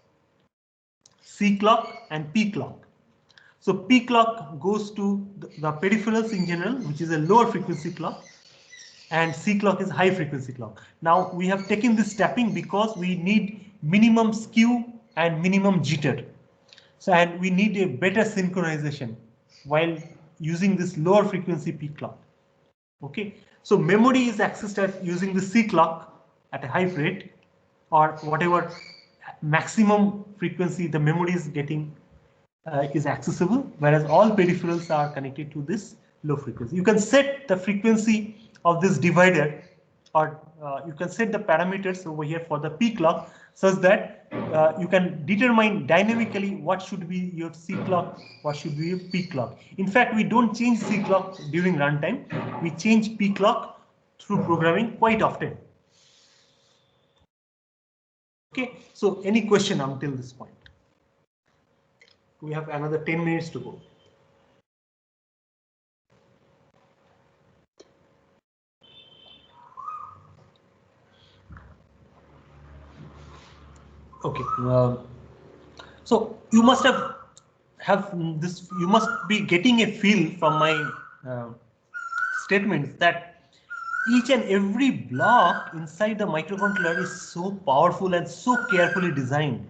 Speaker 1: C clock and P clock. So P clock goes to the peripherals in general, which is a lower frequency clock, and C clock is high frequency clock. Now we have taken this tapping because we need minimum skew and minimum jitter. So and we need a better synchronization while using this lower frequency P clock. Okay, so memory is accessed using the C clock at a high rate, or whatever maximum frequency the memory is getting is accessible, whereas all peripherals are connected to this low frequency. You can set the frequency of this divider, or you can set the parameters over here for the P clock such that you can determine dynamically what should be your C clock, what should be your P clock. In fact, we don't change C clock during runtime. We change P clock through programming quite often. Okay, so any question until this point? We have another 10 minutes to go. Okay, so you must have this. You must be getting a feel from my statements that each and every block inside the microcontroller is so powerful and so carefully designed.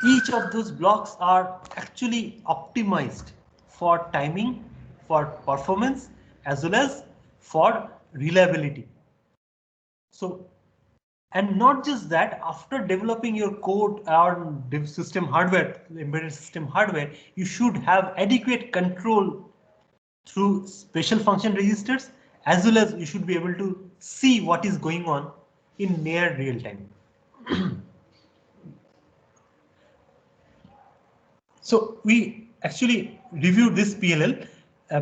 Speaker 1: Each of those blocks are actually optimized for timing, for performance, as well as for reliability. So, and not just that, after developing your code or system hardware, embedded system hardware, you should have adequate control through special function registers, as well as you should be able to see what is going on in near real time. So we actually reviewed this PLL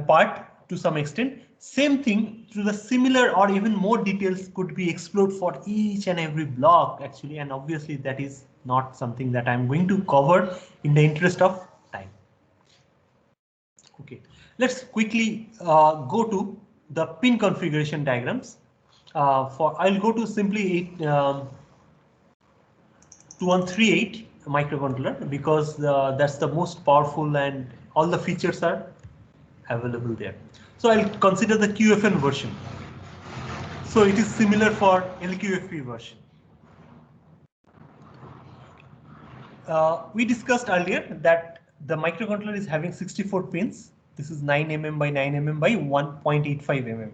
Speaker 1: part to some extent. Same thing through the similar or even more details could be explored for each and every block actually, and obviously that is not something that I'm going to cover in the interest of time. Okay, let's quickly go to the pin configuration diagrams. I'll go to simply 2138 microcontroller because that's the most powerful and all the features are available there. So I'll consider the QFN version. So it is similar for LQFP version. We discussed earlier that the microcontroller is having 64 pins. This is 9 mm by 9 mm by 1.85 mm.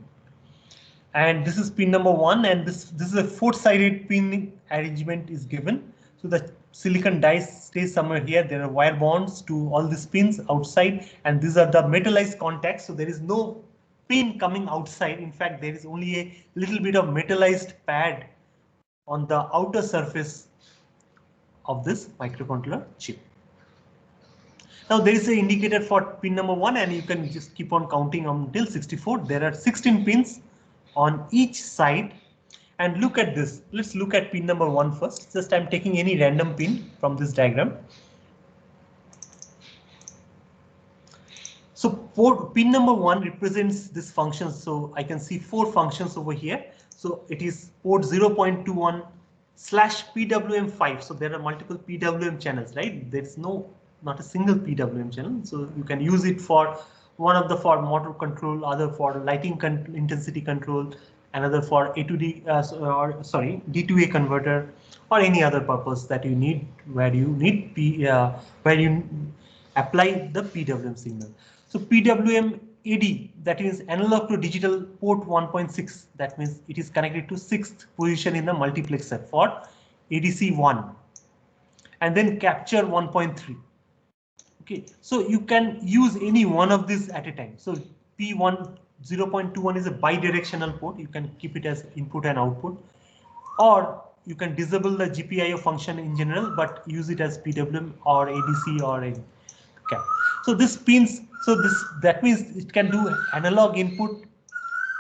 Speaker 1: And this is pin number 1, and this is a 4-sided pin arrangement is given. So the silicon dice stays somewhere here. There are wire bonds to all these pins outside, and these are the metallized contacts. So there is no pin coming outside. In fact, there is only a little bit of metallized pad on the outer surface of this microcontroller chip. Now there is an indicator for pin number 1, and you can just keep on counting until 64. There are 16 pins on each side. And look at this. Let's look at pin number 1 first. Just I'm taking any random pin from this diagram. So pin number 1 represents this function. So I can see 4 functions over here. So it is port 0.21 / PWM5. So there are multiple PWM channels, right? There's not a single PWM channel. So you can use it for one of the for motor control, other for lighting intensity control, another for A2D, D2A converter, or any other purpose that you need where you need where you apply the PWM signal. So PWM AD, that is analog to digital port 1.6. That means it is connected to 6th position in the multiplexer for ADC 1, and then capture 1.3. Okay, so you can use any one of these at a time. So P1 0.21 is a bidirectional port. You can keep it as input and output, or you can disable the GPIO function in general, but use it as PWM or ADC or a cap. So this pins, that means it can do analog input.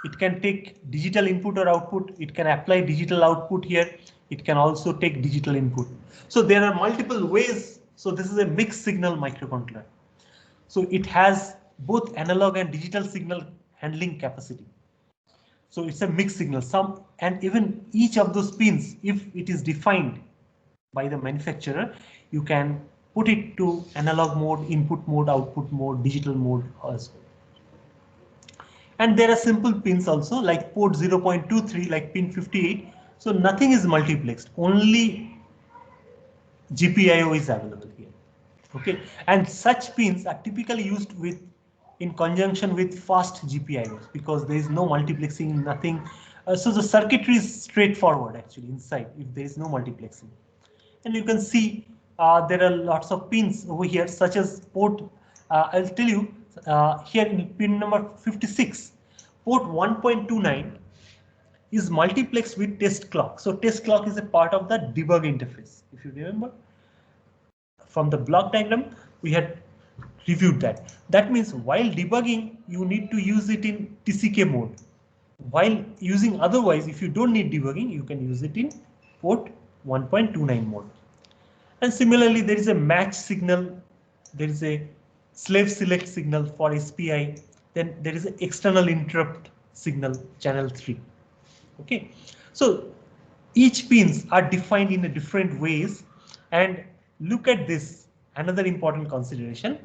Speaker 1: It can take digital input or output. It can apply digital output here. It can also take digital input. So there are multiple ways. So this is a mixed signal microcontroller. So it has both analog and digital signal handling capacity. So it's a mixed signal. And even each of those pins, if it is defined by the manufacturer, you can put it to analog mode, input mode, output mode, digital mode also. And there are simple pins also, like port 0.23, like pin 58. So nothing is multiplexed, only GPIO is available here. Okay, and such pins are typically used in conjunction with fast GPIOs because there is no multiplexing, nothing. So the circuitry is straightforward actually inside if there is no multiplexing. And you can see there are lots of pins over here, such as port. I'll tell you here in pin number 56, port 1.29 is multiplexed with test clock. So test clock is a part of the debug interface. If you remember from the block diagram, we had reviewed that. That means while debugging, you need to use it in TCK mode. While using otherwise, if you don't need debugging, you can use it in port 1.29 mode. And similarly, there is a match signal. There is a slave select signal for SPI. Then there is an external interrupt signal, channel 3. Okay, so each pins are defined in a different ways. And look at this, another important consideration.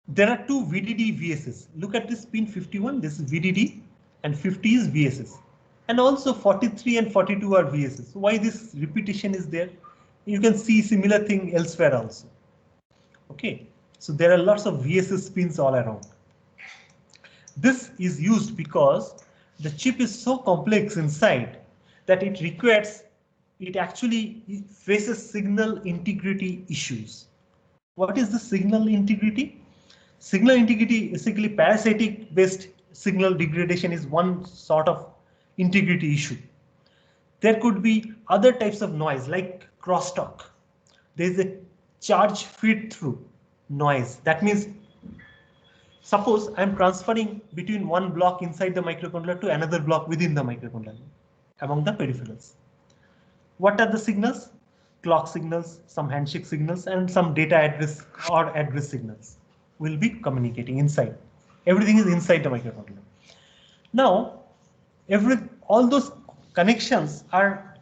Speaker 1: There are two VDD VSS. Look at this pin 51, this is VDD, and 50 is VSS. And also 43 and 42 are VSS. Why this repetition is there? You can see similar thing elsewhere also. Okay, so there are lots of VSS pins all around. This is used because the chip is so complex inside that it actually faces signal integrity issues. What is the signal integrity? Signal integrity, basically parasitic based signal degradation, is one sort of integrity issue. There could be other types of noise like crosstalk. There is a charge feed through noise. That means suppose I'm transferring between one block inside the microcontroller to another block within the microcontroller among the peripherals. What are the signals? Clock signals, some handshake signals, and some data address or address signals will be communicating inside. Everything is inside the microcontroller. Now, all those connections are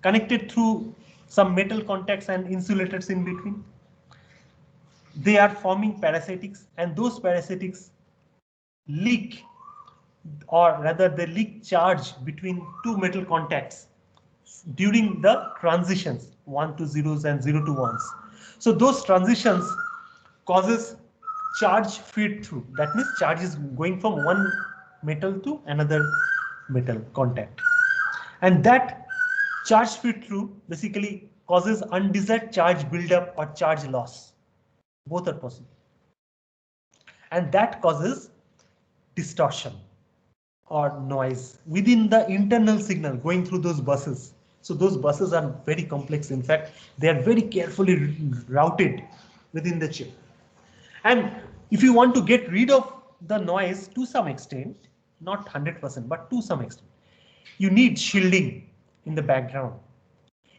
Speaker 1: connected through some metal contacts and insulators in between. They are forming parasitics, and those parasitics leak, or rather they leak charge between two metal contacts during the transitions, 1 to 0s and 0 to 1s. So those transitions causes charge feed through. That means charge is going from one metal to another metal contact. And that charge feed through basically causes undesired charge buildup or charge loss. Both are possible. And that causes distortion or noise within the internal signal going through those buses. So those buses are very complex. In fact, they are very carefully routed within the chip. And if you want to get rid of the noise to some extent, not 100%, but to some extent, you need shielding in the background.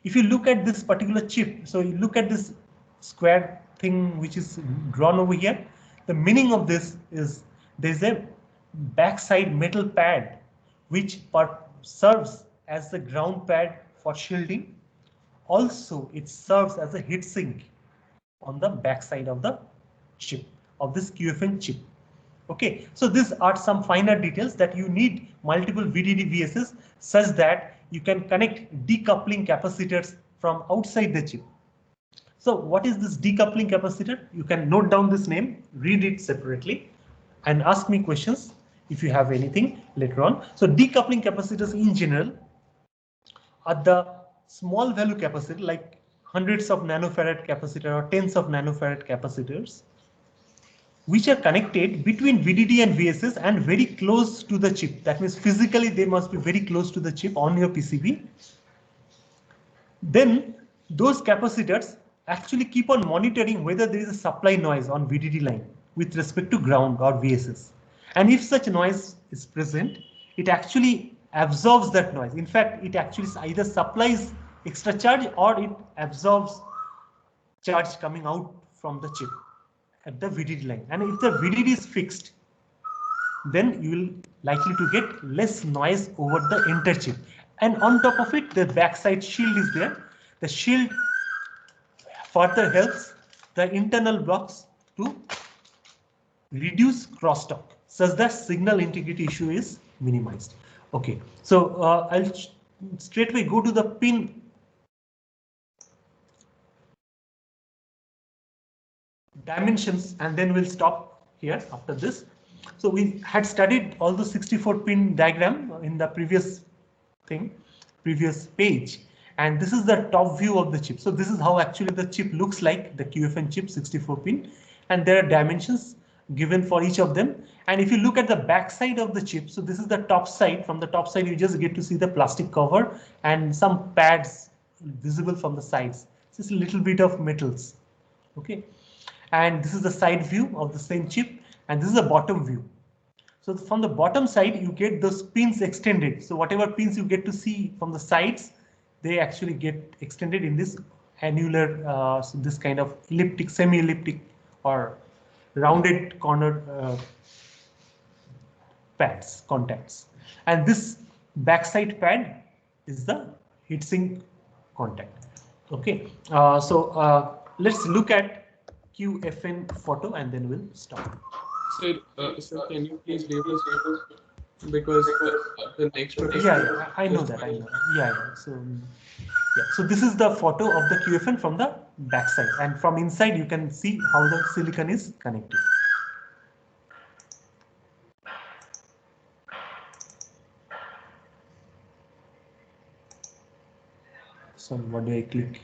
Speaker 1: If you look at this particular chip, so you look at this square thing which is drawn over here, the meaning of this is there's a backside metal pad which serves as the ground pad for shielding. Also, it serves as a heatsink on the backside of the chip, of this QFN chip. Okay, so these are some finer details that you need multiple VDD VSS such that you can connect decoupling capacitors from outside the chip. So what is this decoupling capacitor? You can note down this name, read it separately, and ask me questions if you have anything later on. So decoupling capacitors in general are the small value capacitor, like hundreds of nanofarad capacitor or tens of nanofarad capacitors, which are connected between VDD and VSS and very close to the chip. That means physically they must be very close to the chip on your PCB. Then those capacitors actually keep on monitoring whether there is a supply noise on VDD line with respect to ground or VSS. And if such noise is present, it actually absorbs that noise. In fact, it actually either supplies extra charge or it absorbs charge coming out from the chip at the VDD line. And if the VDD is fixed, then you will likely to get less noise over the interchip. And on top of it, the backside shield is there. The shield further helps the internal blocks to reduce crosstalk such that signal integrity issue is minimized. Okay, so I'll straight away go to the pin dimensions and then we'll stop here after this. So we had studied all the 64 pin diagram in the previous page, And this is the top view of the chip. So this is how actually the chip looks like, the QFN chip 64 pin, and there are dimensions given for each of them. And if you look at the back side of the chip, so this is the top side. From the top side, you just get to see the plastic cover and some pads visible from the sides. Just a little bit of metals. Okay. And this is the side view of the same chip, and this is the bottom view. So from the bottom side, you get those pins extended. So whatever pins you get to see from the sides, they actually get extended in this annular, so this kind of elliptic, semi-elliptic or rounded corner pads, contacts. And this backside pad is the heatsink contact. Okay, let's look at QFN photo and then we'll stop.
Speaker 3: Sir, can you please leave us because the next photo.
Speaker 1: Yeah, I know that. I know. Yeah. So yeah. So this is the photo of the QFN from the backside, and from inside you can see how the silicon is connected. So what do I click?